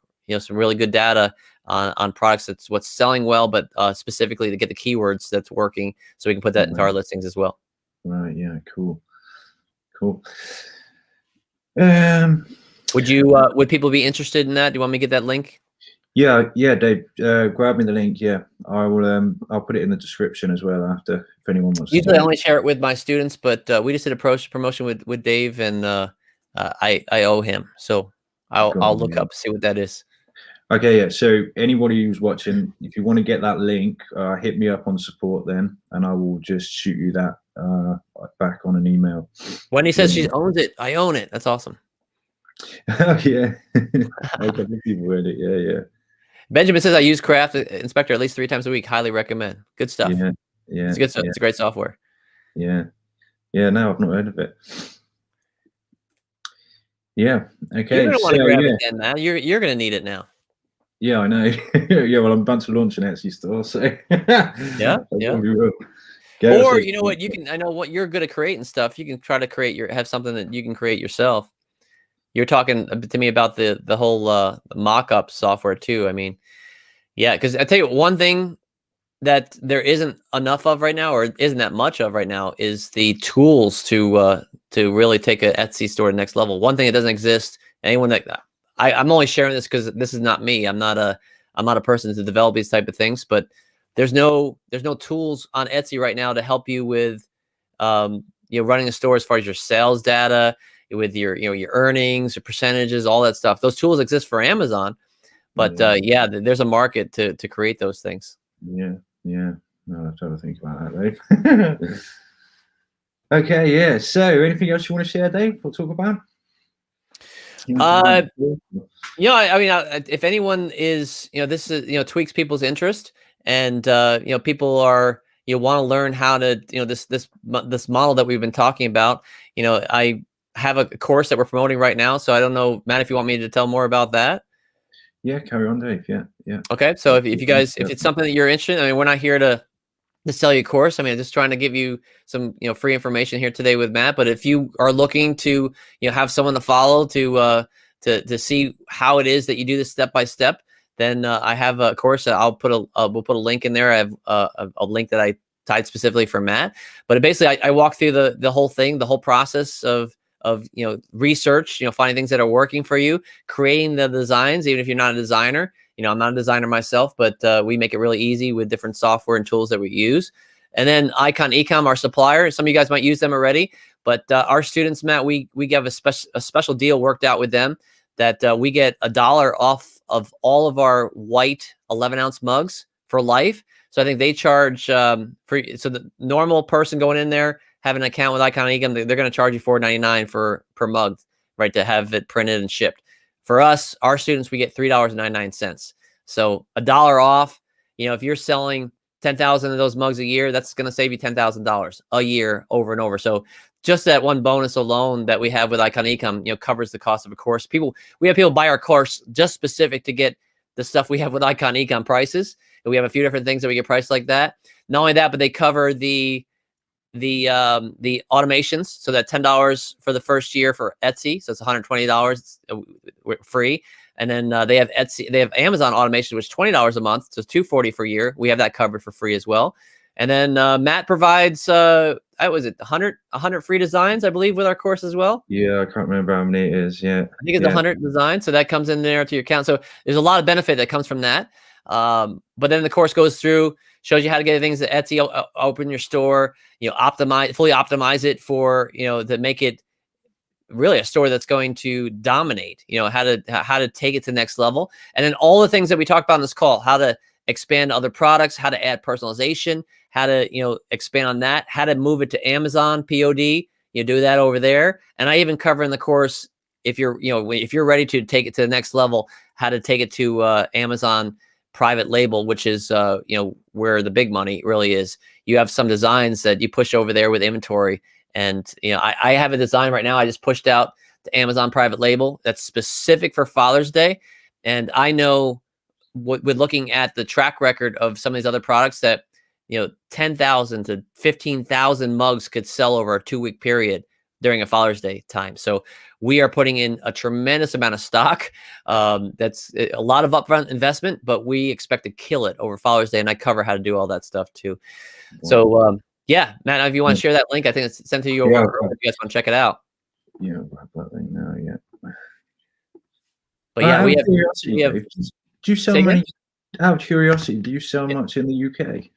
really good data on products. That's what's selling well, but specifically to get the keywords that's working, so we can put that into our listings as well. Right. Yeah. Cool. Would people be interested in that? Do you want me to get that link? Yeah, Dave. Grab me the link. Yeah, I will. I'll put it in the description as well after if anyone wants to. Usually I only share it with my students, but we just did a promotion with Dave, and I owe him, so I'll look up, see what that is. Okay, yeah. So anybody who's watching, if you want to get that link, hit me up on support then, and I will just shoot you that back on an email. Wendy says she owns it. I own it. That's awesome. Yeah, a couple of people read it. Yeah. Benjamin says I use Craft Inspector at least 3 times a week. Highly recommend. Good stuff. Yeah, it's good stuff. It's a great software. Yeah. No, I've not heard of it. Yeah. Okay. You're gonna want to grab it then, man. You're gonna need it now. Yeah, I know. Yeah, well, I'm about to launch an Etsy store, so yeah. Or you know what, you can. I know what you're good at creating stuff. You can try to have something that you can create yourself. You're talking to me about the whole mock-up software too. I mean, yeah, because I tell you one thing that there isn't enough of right now, or isn't that much of right now, is the tools to really take an Etsy store to the next level. One thing that doesn't exist. Anyone that I'm only sharing this because this is not me. I'm not a person to develop these type of things, but there's no tools on Etsy right now to help you with running a store as far as your sales data, with your your earnings, your percentages, all that stuff. Those tools exist for Amazon, but yeah, there's a market to create those things. Yeah. No, I have to think about that, Dave. Okay, yeah. So, anything else you want to share, Dave? We'll talk about. I mean, if anyone is, this is, tweaks people's interest, and people are, want to learn how to, this model that we've been talking about. I have a course that we're promoting right now, so I don't know, Matt, if you want me to tell more about that. Yeah, carry on, Dave. Yeah. Okay, so if you guys, if it's something that you're interested in, I mean, we're not here to sell you a course. I mean, I'm just trying to give you some, free information here today with Matt. But if you are looking to, have someone to follow to see how it is that you do this step by step, then I have a course that we'll put a link in there. I have a link that I tied specifically for Matt. But basically, I walk through the whole thing, the whole process of research, finding things that are working for you, creating the designs, even if you're not a designer. I'm not a designer myself, but we make it really easy with different software and tools that we use. And then Icon Ecom, our supplier, some of you guys might use them already, but our students, Matt, we have a special deal worked out with them that we get $1 off of all of our white 11-ounce mugs for life. So I think they charge so the normal person going in there, having an account with Icon Ecom, they're going to charge you $4.99 per mug, right, to have it printed and shipped. For us, our students, we get $3.99. So $1 off. If you're selling 10,000 of those mugs a year, that's going to save you $10,000 a year over and over. So just that one bonus alone that we have with Icon Ecom, covers the cost of a course. We have people buy our course just specific to get the stuff we have with Icon Ecom prices. And we have a few different things that we get priced like that. Not only that, but they cover the automations, so that $10 for the first year for Etsy, so it's $120 free. And then they have Amazon automation, which is $20 a month, so it's $240 for a year. We have that covered for free as well. And then Matt provides 100 free designs, I believe, with our course as well. Yeah, I can't remember how many it is. Yeah, I think it's 100 designs, so that comes in there to your account. So there's a lot of benefit that comes from that. But then the course goes through, shows you how to get things at Etsy, open your store, fully optimize it for, to make it really a store that's going to dominate, how to take it to the next level. And then all the things that we talked about in this call, how to expand other products, how to add personalization, how to, expand on that, how to move it to Amazon POD, do that over there. And I even cover in the course, if you're ready to take it to the next level, how to take it to Amazon private label, which is where the big money really is. You have some designs that you push over there with inventory, and I have a design right now I just pushed out to Amazon private label that's specific for Father's Day. And I know with looking at the track record of some of these other products that 10,000 to 15,000 mugs could sell over a 2-week period during a Father's Day time. So we are putting in a tremendous amount of stock. That's a lot of upfront investment, but we expect to kill it over Father's Day. And I cover how to do all that stuff too. Wow. So yeah, Matt, if you want to share that link, I think it's sent to you over. If you guys want to check it out. Yeah, I'll have that link now. Yeah. But yeah, we have Do you sell Say again? many? Out of curiosity, do you sell much in the UK?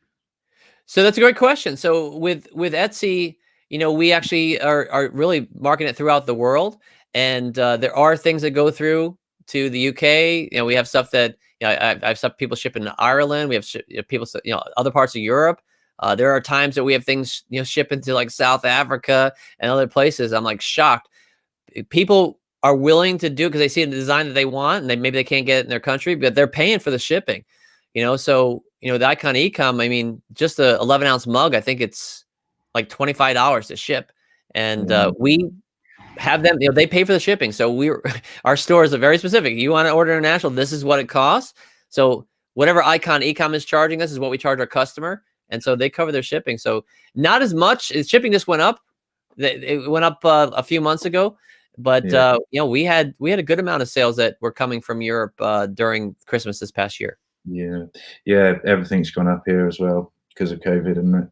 So that's a great question. So with Etsy, we actually are really marketing it throughout the world, and there are things that go through to the UK. We have stuff that I have some people shipping to Ireland. We have people, other parts of Europe. There are times that we have things shipping to like South Africa and other places. I'm like shocked. People are willing to do because they see the design that they want, and maybe they can't get it in their country, but they're paying for the shipping. So the Icon Ecom, I mean, just a 11-ounce mug, I think it's like $25 to ship, and we have them. They pay for the shipping. So our stores are very specific. You want to order international, this is what it costs. So whatever Icon Ecom is charging us is what we charge our customer, and so they cover their shipping. So not as much. Shipping just went up. It went up a few months ago, but we had a good amount of sales that were coming from Europe during Christmas this past year. Yeah, everything's gone up here as well because of COVID, isn't it?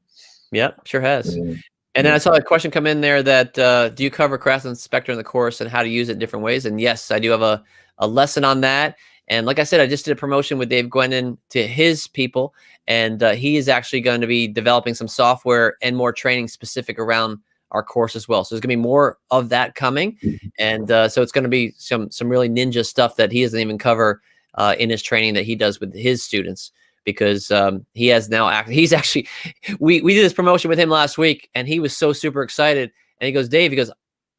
Yep, sure has. And then I saw a question come in there that do you cover Craftsman Inspector in the course and how to use it in different ways? And yes, I do have a lesson on that. And like I said, I just did a promotion with Dave Gwendon to his people, and he is actually going to be developing some software and more training specific around our course as well. So there's going to be more of that coming, and so it's going to be some really ninja stuff that he doesn't even cover in his training that he does with his students, because he has now he's actually we did this promotion with him last week, and he was so super excited, and he goes, Dave,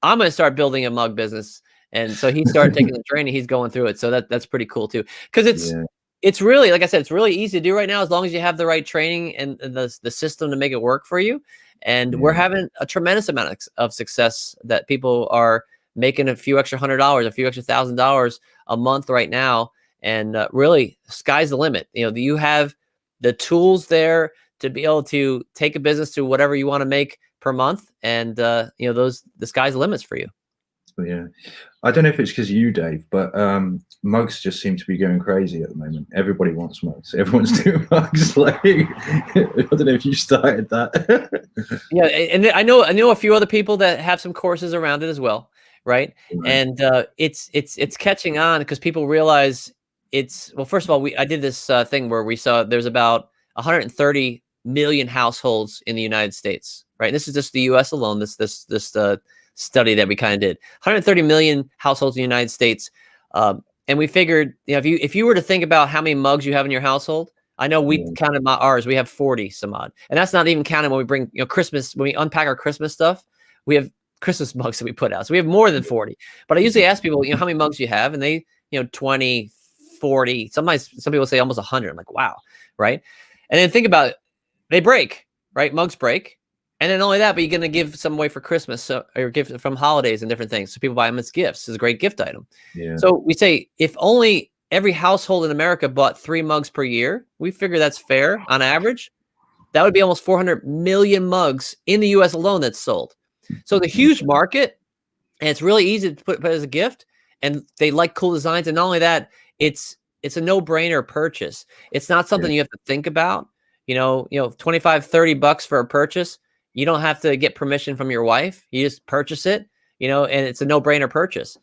I'm going to start building a mug business. And so he started taking the training. He's going through it. So that's pretty cool too, because it's really, like I said, it's really easy to do right now as long as you have the right training and the system to make it work for you. And we're having a tremendous amount of success that people are making a few extra $100, a few extra $1,000 a month right now. And really, sky's the limit. You have the tools there to be able to take a business to whatever you want to make per month. And the sky's the limits for you. Yeah, I don't know if it's because of you, Dave, but mugs just seem to be going crazy at the moment. Everybody wants mugs. Everyone's doing mugs. Like, I don't know if you started that. Yeah, and I know a few other people that have some courses around it as well, right? And it's catching on because people realize well. First of all, I did this thing where we saw there's about 130 million households in the United States, right? And this is just the U.S. alone. This study that we kind of did, 130 million households in the United States. And we figured, if you were to think about how many mugs you have in your household, I know we counted ours, we have 40 some odd. And that's not even counting when we bring, Christmas, when we unpack our Christmas stuff, we have Christmas mugs that we put out. So we have more than 40. But I usually ask people, how many mugs you have? And they, 20, 40, sometimes some people say almost 100. I'm like, wow, right? And then think about it, they break, right? Mugs break. And then not only that, but you're going to give some away for Christmas, or give from holidays and different things. So people buy them as gifts. It's a great gift item. Yeah. So we say if only every household in America bought 3 mugs per year, we figure that's fair on average. That would be almost 400 million mugs in the U.S. alone that's sold. So it's a huge market, and it's really easy to put as a gift. And they like cool designs. And not only that, it's a no-brainer purchase. It's not something you have to think about. 25, 30 bucks for a purchase. You don't have to get permission from your wife. You just purchase it, and it's a no-brainer purchase.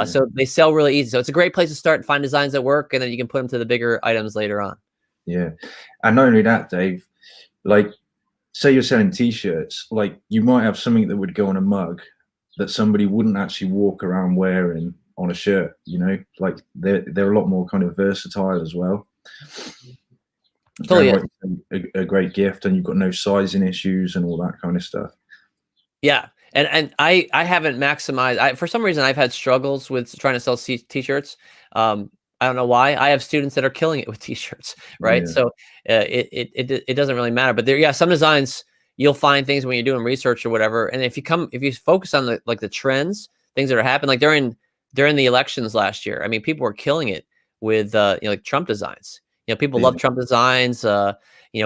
So they sell really easy. So it's a great place to start and find designs that work, and then you can put them to the bigger items later on. Yeah. And not only that, Dave, like, say you're selling T-shirts, like you might have something that would go on a mug that somebody wouldn't actually walk around wearing on a shirt, like they're a lot more kind of versatile as well. Totally, a great gift, and you've got no sizing issues and all that kind of stuff. Yeah, and I haven't maximized. For some reason, I've had struggles with trying to sell T-shirts. I don't know why. I have students that are killing it with T-shirts, right? Yeah. So it doesn't really matter. But some designs you'll find things when you're doing research or whatever. And if you focus on the trends, things that are happening, like during the elections last year, I mean, people were killing it with like Trump designs. People love Trump designs,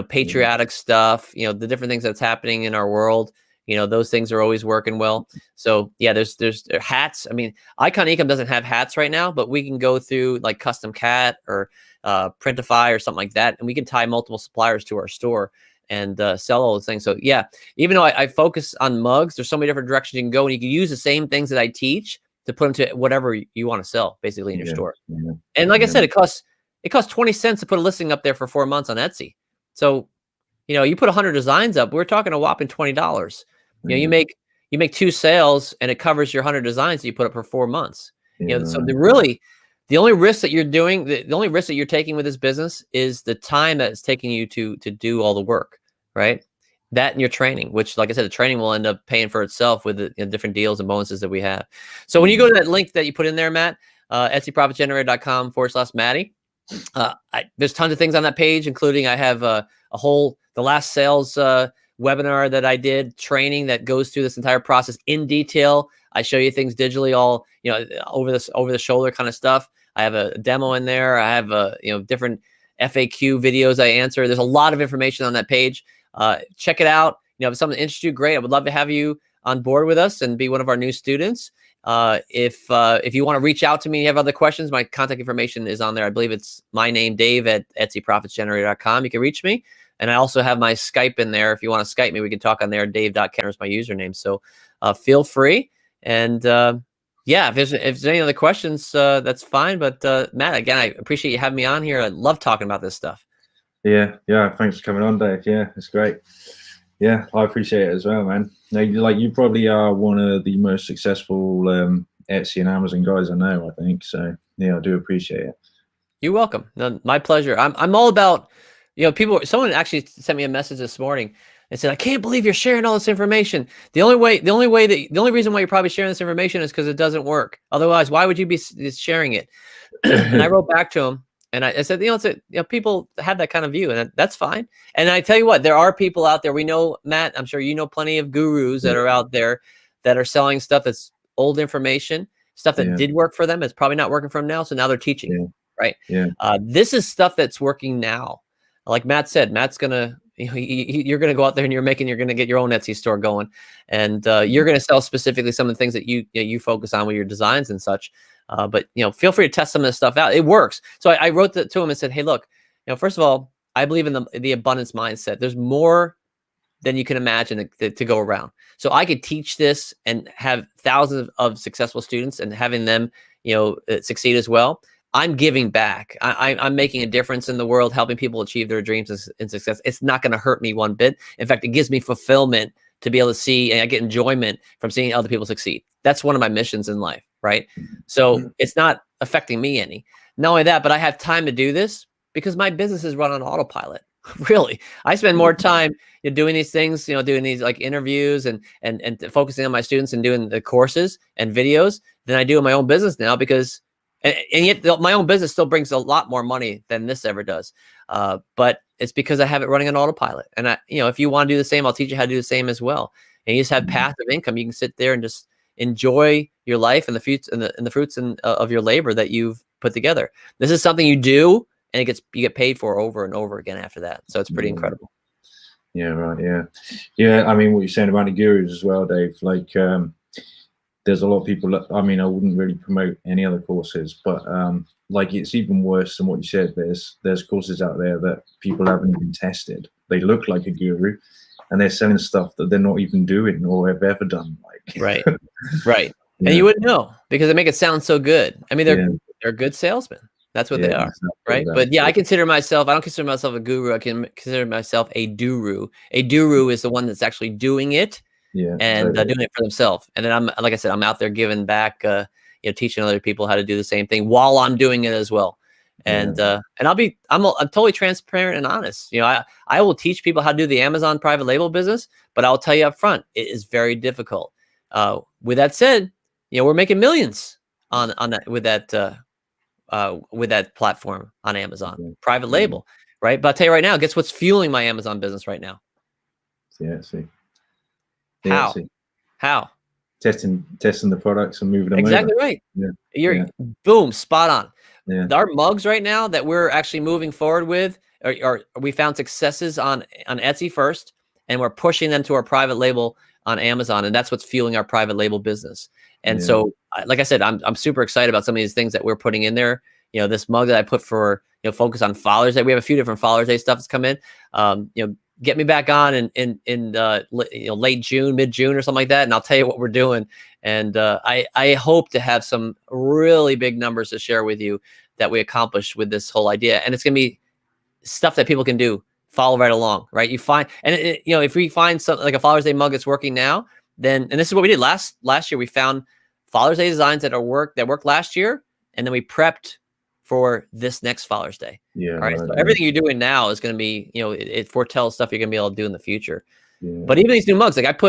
patriotic stuff, the different things that's happening in our world. Those things are always working well. So yeah, there's hats. I mean, Icon Ecom doesn't have hats right now, but we can go through like Custom Cat or Printify or something like that, and we can tie multiple suppliers to our store and sell all those things. So yeah, even though I focus on mugs, there's so many different directions you can go, and you can use the same things that I teach to put them to whatever you want to sell, basically in your store. Yeah. And like I said, it costs it costs 20 cents to put a listing up there for 4 months on Etsy. So, you know, you put 100 designs up, we're talking a whopping $20. You know, you make 2 sales and it covers your 100 designs that you put up for 4 months. You know, so the only risk that you're doing, the only risk that you're taking with this business is the time that it's taking you to do all the work, right? That and your training, which, like I said, the training will end up paying for itself with the different deals and bonuses that we have. So when you go to that link that you put in there, Matt, etsyprofitgenerator.com/Matty, there's tons of things on that page, including I have the last sales webinar that I did, training that goes through this entire process in detail. I show you things digitally, all, you know, over the shoulder kind of stuff. I have a demo in there. I have different FAQ videos I answer. There's a lot of information on that page. Check it out. You know, if something interests you, great. I would love to have you on board with us and be one of our new students. If you want to reach out to me and you have other questions, my contact information is on there. I believe it's my name, Dave, at etsyprofitgenerator.com. You can reach me. And I also have my Skype in there. If you want to Skype me, we can talk on there. Dave.Kettner is my username. So feel free. And yeah, if there's any other questions, that's fine. But Matt, again, I appreciate you having me on here. I love talking about this stuff. Yeah. Thanks for coming on, Dave. Yeah, it's great. Yeah, I appreciate it as well, man. Like, you probably are one of the most successful Etsy and Amazon guys I know, I think. So yeah, I do appreciate it. You're welcome. No, my pleasure. I'm all about, you know, someone actually sent me a message this morning and said, I can't believe you're sharing all this information. The only reason why you're probably sharing this information is because it doesn't work. Otherwise, why would you be sharing it? And I wrote back to him and I said, you know, people have that kind of view, and that's fine. And I tell you what, there are people out there. We know, Matt, I'm sure you know plenty of gurus that are out there that are selling stuff that's old information, stuff that did work for them. It's probably not working for them now. So now they're teaching it, right? Yeah. This is stuff that's working now. Like Matt said, Matt's gonna, you're gonna go out there and you're gonna get your own Etsy store going, and you're gonna sell specifically some of the things that you focus on with your designs and such. But you know, feel free to test some of this stuff out. It works. So I wrote that to him and said, hey, look, you know, first of all, I believe in the abundance mindset. There's more than you can imagine to go around. So I could teach this and have thousands of successful students and having them, you know, succeed as well. I'm giving back. I'm making a difference in the world, helping people achieve their dreams and success. It's not going to hurt me one bit. In fact, it gives me fulfillment to be able to see, and I get enjoyment from seeing other people succeed. That's one of my missions in life, right? So it's not affecting me any. Not only that, but I have time to do this because my business is run on autopilot. Really, I spend more time doing these things, you know, doing these like interviews and focusing on my students and doing the courses and videos than I do in my own business now, because and yet my own business still brings a lot more money than this ever does. But it's because I have it running on autopilot. And if you want to do the same, I'll teach you how to do the same as well. And you just have passive income. You can sit there and just enjoy your life and the fruits of your labor that you've put together. This is something you do, and you get paid for over and over again after that. So it's pretty incredible. Yeah, right. Yeah. I mean, what you're saying about the gurus as well, Dave. Like, there's a lot of people that, I mean, I wouldn't really promote any other courses, but like, it's even worse than what you said. There's courses out there that people haven't even tested. They look like a guru, and they're selling stuff that they're not even doing or have ever done. Like, right. Yeah. And you wouldn't know because they make it sound so good. I mean, they're good salesmen. That's what they are, exactly, right? But yeah, I don't consider myself a guru. I can consider myself a duru. A duru is the one that's actually doing it. Yeah, and doing it for themselves. And then like I said, I'm out there giving back, teaching other people how to do the same thing while I'm doing it as well. And I'm totally transparent and honest. You know, I will teach people how to do the Amazon private label business, but I'll tell you up front, it is very difficult. With that said, we're making millions on that with that platform on Amazon private label, right? But I'll tell you right now, guess what's fueling my Amazon business right now? How? Testing the products and moving them exactly over. Right. You're boom, spot on. Yeah. Our mugs right now that we're actually moving forward with are we found successes on Etsy first, and we're pushing them to our private label on Amazon, and that's what's fueling our private label business. And so, like I said, I'm super excited about some of these things that we're putting in there. This mug that I put for focus on Father's Day. We have a few different Father's Day stuff that's come in. get me back on in late June, mid June or something like that, and I'll tell you what we're doing. And I hope to have some really big numbers to share with you that we accomplished with this whole idea. And it's gonna be stuff that people can do, follow right along, right? You find, and if we find something like a Father's Day mug that's working now, then, and this is what we did last year, we found Father's Day designs that worked last year, and then we prepped for this next Father's Day. Yeah. All right. So everything you're doing now is going to be, it foretells stuff you're going to be able to do in the future. Yeah. But even these new mugs, like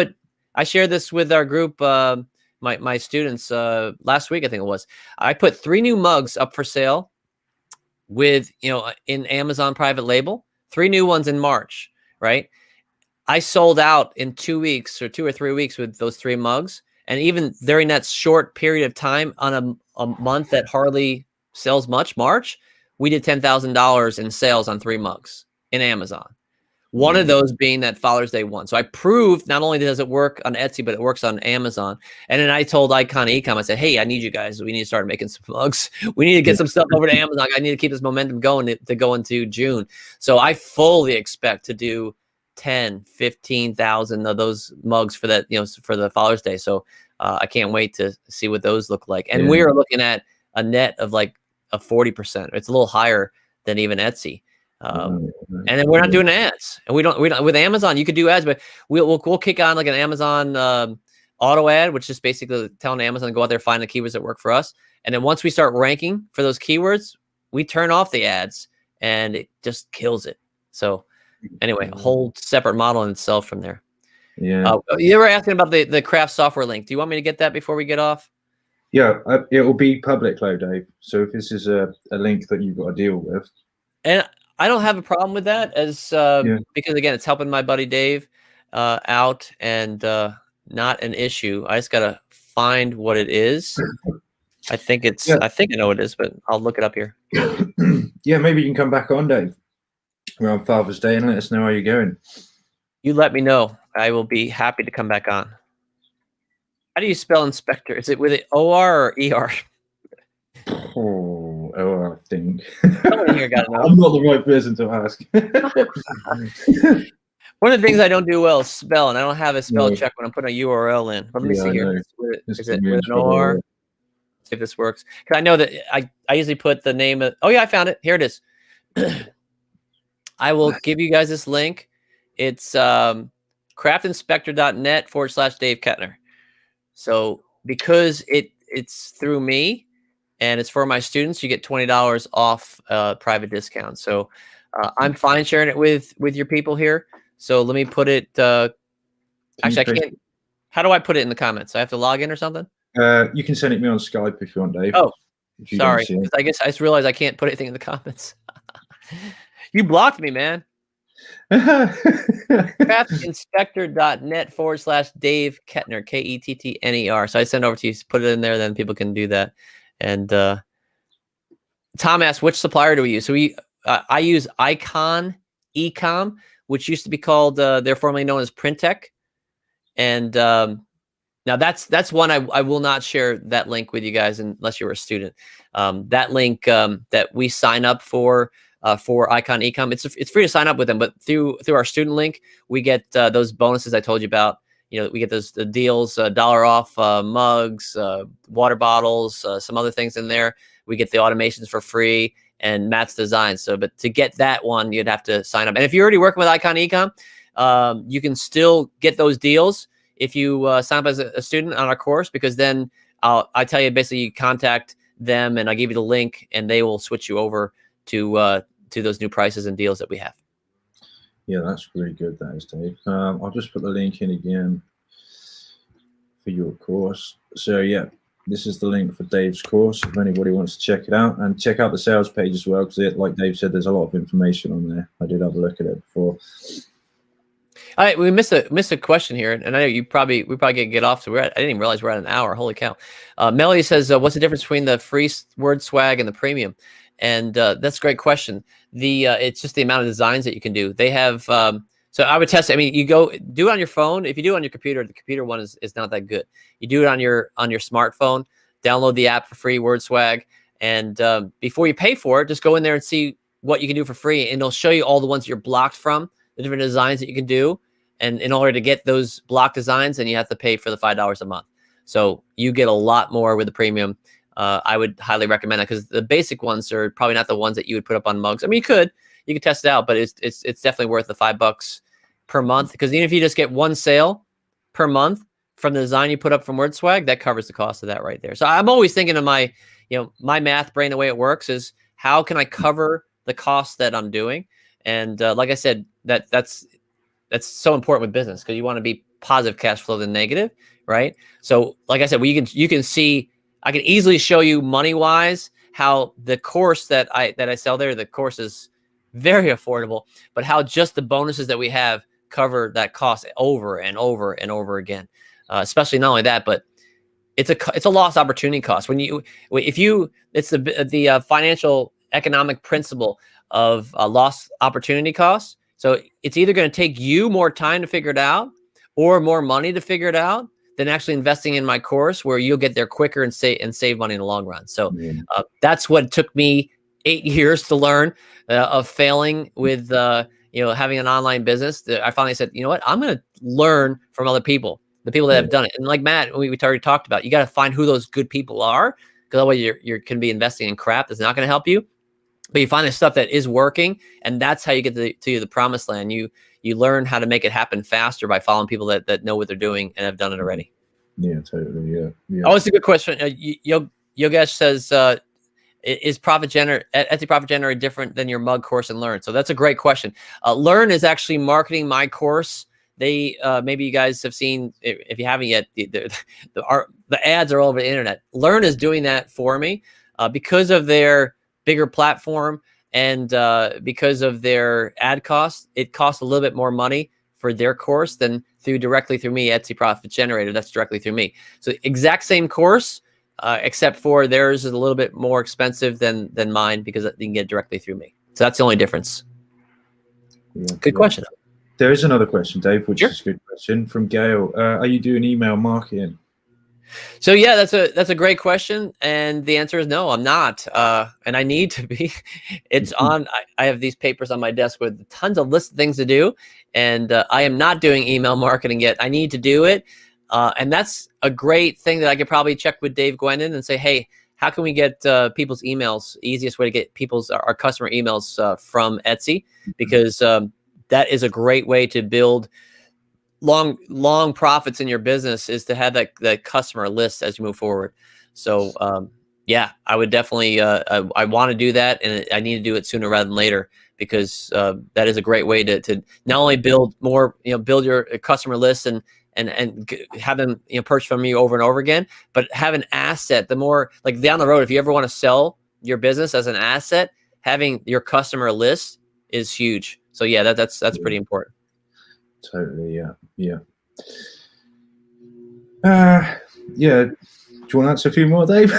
I shared this with our group, my students last week, I think it was. I put 3 new mugs up for sale with, in Amazon private label, 3 new ones in March, right? I sold out in 2 weeks or 2 or 3 weeks with those 3 mugs. And even during that short period of time on a month that hardly sells much, March, we did $10,000 in sales on 3 mugs in Amazon. One of those being that Father's Day one. So I proved not only does it work on Etsy, but it works on Amazon. And then I told Icon Ecom, I said, hey, I need you guys. We need to start making some mugs. We need to get some stuff over to Amazon. I need to keep this momentum going to go into June. So I fully expect to do 10, 15,000 of those mugs for that, for the Father's Day. So I can't wait to see what those look like. And we are looking at a net of like a 40%. It's a little higher than even Etsy. And then we're not doing ads, and we don't with Amazon. You could do ads, but we'll kick on like an Amazon auto ad, which is basically telling Amazon to go out there, find the keywords that work for us. And then once we start ranking for those keywords, we turn off the ads, and it just kills it. So anyway, a whole separate model in itself from there. Yeah. You were asking about the craft software link. Do you want me to get that before we get off? Yeah, it will be public, though, Dave. So if this is a link that you've got to deal with, and I don't have a problem with that, because again, it's helping my buddy Dave out, and not an issue. I just gotta find what it is. I think it's. Yeah. I think I know what it is, but I'll look it up here. Yeah, maybe you can come back on, Dave, around Father's Day and let us know how you're going. You let me know. I will be happy to come back on. How do you spell inspector? Is it with an OR or ER? Oh, I think. Someone here got to know. I'm not the right person to ask. One of the things I don't do well is spell, and I don't have a spell check when I'm putting a URL in. But let me see here. Is it with an OR? See if this works. Because I know that I usually put the name of. Oh yeah, I found it. Here it is. I will give you guys this link. It's craftinspector.net/Dave Kettner. So because it's through me and it's for my students, you get $20 off private discount. So I'm fine sharing it with your people here. So let me put it. Actually, I can't. How do I put it in the comments? I have to log in or something? You can send it me on Skype if you want, Dave. Oh, sorry. I guess I just realized I can't put anything in the comments. You blocked me, man. craftinspector.net/Dave Kettner, Kettner. So I send over to you, put it in there, then people can do that. And Tom asked, which supplier do we use? So I use Icon Ecom, which used to be called, they're formerly known as Printech. And now that's one I will not share that link with you guys unless you're a student. That link that we sign up for Icon Ecom, it's free to sign up with them, but through our student link, we get those bonuses I told you about. We get the deals, $1 off mugs, water bottles, some other things in there. We get the automations for free and Matt's design. So, but to get that one, you'd have to sign up. And if you're already working with Icon Ecom, you can still get those deals if you sign up as a student on our course, because then I tell you basically you contact them and I give you the link and they will switch you over to those new prices and deals that we have. Yeah, that's really good, that is, Dave. I'll just put the link in again for your course. So yeah, this is the link for Dave's course if anybody wants to check it out, and check out the sales page as well, because like Dave said, there's a lot of information on there. I did have a look at it before. All right, we missed a question here, and I know we probably can get off. So I didn't even realize we're at an hour. Holy cow! Melody says, "What's the difference between the free word swag and the premium?" And that's a great question. It's just the amount of designs that you can do. They have so I would test it. I mean, you go do it on your phone. If you do it on your computer, the computer one is not that good. You do it on your smartphone. Download the app for free, Word Swag, and before you pay for it, just go in there and see what you can do for free, and it'll show you all the ones you're blocked from. the different designs that you can do. And in order to get those block designs, then you have to pay for the $5 a month. So you get a lot more with the premium. I would highly recommend it because the basic ones are probably not the ones that you would put up on mugs. I mean, you could test it out, but it's definitely worth the $5 per month, because even if you just get one sale per month from the design you put up from WordSwag, that covers the cost of that right there. So I'm always thinking of my math brain. The way it works is, how can I cover the costs that I'm doing? And like I said, that's so important with business, because you want to be positive cash flow than negative, right? So like I said, you can see, I can easily show you money wise how the course that I sell there, the course is very affordable, but how just the bonuses that we have cover that cost over and over and over again. Especially not only that, but it's a lost opportunity cost. It's the financial economic principle of lost opportunity costs. So it's either going to take you more time to figure it out or more money to figure it out than actually investing in my course, where you'll get there quicker and save money in the long run. So that's what took me 8 years to learn, of failing with having an online business. I finally said, you know what, I'm going to learn from other people, the people that have done it. And like Matt, we already talked about, you got to find who those good people are, because otherwise you're can be investing in crap that's not going to help you. But you find the stuff that is working, and that's how you get to the promised land. You learn how to make it happen faster by following people that know what they're doing and have done it already. Yeah, totally. Yeah. Oh, it's a good question. Yogesh says, is Etsy Profit Generator different than your mug course and Learn? So that's a great question. Learn is actually marketing my course. They maybe you guys have seen, if you haven't yet, the ads are all over the internet. Learn is doing that for me because of their bigger platform, and because of their ad costs. It costs a little bit more money for their course than directly through me, Etsy Profit Generator. That's directly through me. So exact same course, except for theirs is a little bit more expensive than mine, because you can get it directly through me. So that's the only difference. Good question. There is another question, Dave, which Sure. is a good question from Gail. Are you doing email marketing? So yeah, that's a great question, and the answer is no, I'm not, and I need to be. It's on. I have these papers on my desk with tons of list of things to do, and I am not doing email marketing yet. I need to do it, and that's a great thing that I could probably check with Dave Gwendon and say, hey, how can we get people's emails? Easiest way to get our customer emails from Etsy, because that is a great way to build long profits in your business, is to have that customer list as you move forward. So yeah, I would definitely I want to do that, and I need to do it sooner rather than later, because that is a great way to not only build more, build your customer list and have them purchase from you over and over again, but have an asset. The more, like, down the road, if you ever want to sell your business as an asset, having your customer list is huge. So yeah, that's pretty important. Totally, yeah. Yeah. Do you want to answer a few more, Dave?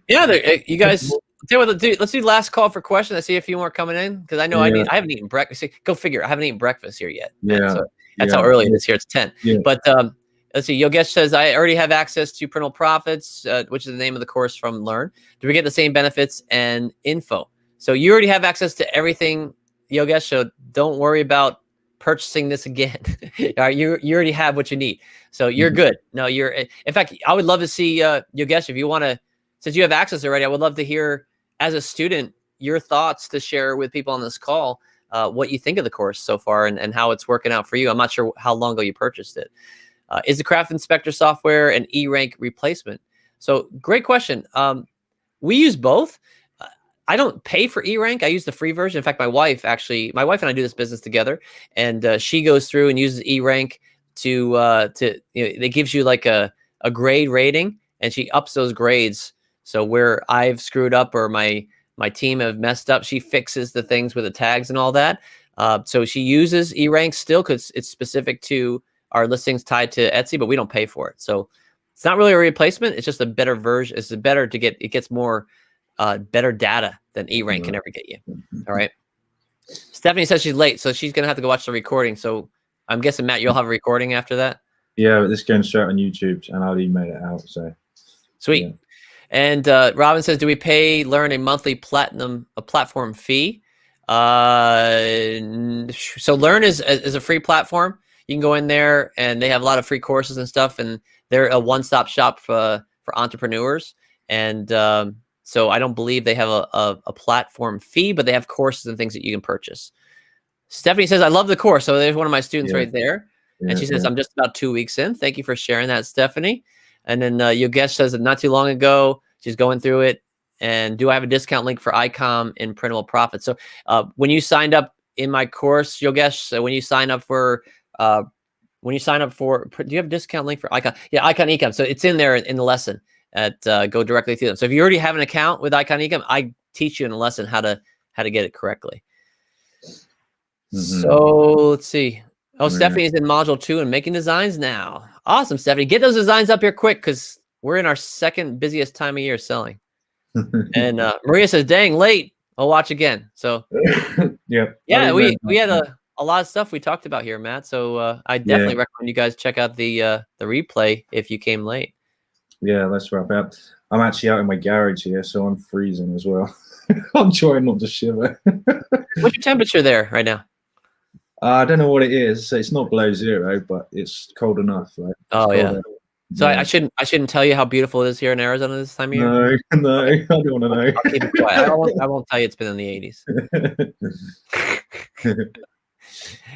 Yeah, you guys. Let's do last call for questions. I see a few more coming in, because I know I haven't eaten breakfast. Go figure. I haven't eaten breakfast here yet. Yeah, so that's how early it is here. It's 10. Yeah. But let's see. Yogesh says, I already have access to Printable Profits, which is the name of the course from Learn. Do we get the same benefits and info? So you already have access to everything, Yogesh. So don't worry about purchasing this again. You already have what you need, so you're good. No, in fact, I would love to see Yogesh, if you want to, since you have access already, I would love to hear, as a student, your thoughts to share with people on this call, what you think of the course so far, and how it's working out for you. I'm not sure how long ago you purchased it. Is the Craft Inspector software an E-Rank replacement? So great question. We use both. I don't pay for E-Rank. I use the free version. In fact, my wife and I do this business together, and she goes through and uses E-Rank to it gives you like a grade rating, and she ups those grades. So where I've screwed up or my team have messed up, she fixes the things with the tags and all that. So she uses E-Rank still, because it's specific to our listings tied to Etsy, but we don't pay for it. So it's not really a replacement. It's just a better version. It's better to get. It gets more better data than E-Rank can ever get you. All right. Stephanie says she's late, so she's gonna have to go watch the recording. So I'm guessing, Matt, you'll have a recording after that. Yeah, but this is going straight on YouTube, and I'll email it out. So sweet. Yeah. And Robin says, do we pay Learn a monthly platform fee? So Learn is a free platform. You can go in there, and they have a lot of free courses and stuff, and they're a one-stop shop for entrepreneurs. And so I don't believe they have a platform fee, but they have courses and things that you can purchase. Stephanie says, I love the course. So there's one of my students right there. And she says, I'm just about 2 weeks in. Thank you for sharing that, Stephanie. And then Yogesh says that not too long ago, she's going through it. And do I have a discount link for ICOM in Printable Profit? So when you signed up in my course, Yogesh, so when you sign up for, do you have a discount link for ICON? Yeah, ICON Ecom. So it's in there in the lesson at go directly through them. So if you already have an account with ICON Ecom, I teach you in the lesson how to get it correctly. So let's see. Oh, Stephanie is in module 2 and making designs now. Awesome, Stephanie. Get those designs up here quick because we're in our second busiest time of year selling. And Maria says, dang, late. I'll watch again. So yeah, we had a lot of stuff we talked about here, Matt. So I definitely recommend you guys check out the replay if you came late. Yeah, let's wrap up. I'm actually out in my garage here, so I'm freezing as well. I'm trying not to shiver. What's your temperature there right now? I don't know what it is. It's not below 0, but it's cold enough. Right? Oh yeah. So I shouldn't tell you how beautiful it is here in Arizona this time of year. No, okay. I don't want to know. I'll keep it quiet. I won't tell you it's been in the 80s.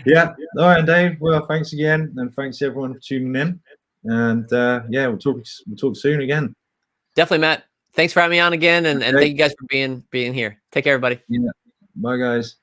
Yeah. All right, Dave. Well, thanks again, and thanks everyone for tuning in. And yeah, we'll talk soon again. Definitely, Matt. Thanks for having me on again, and thank you guys for being here. Take care, everybody. Yeah. Bye, guys.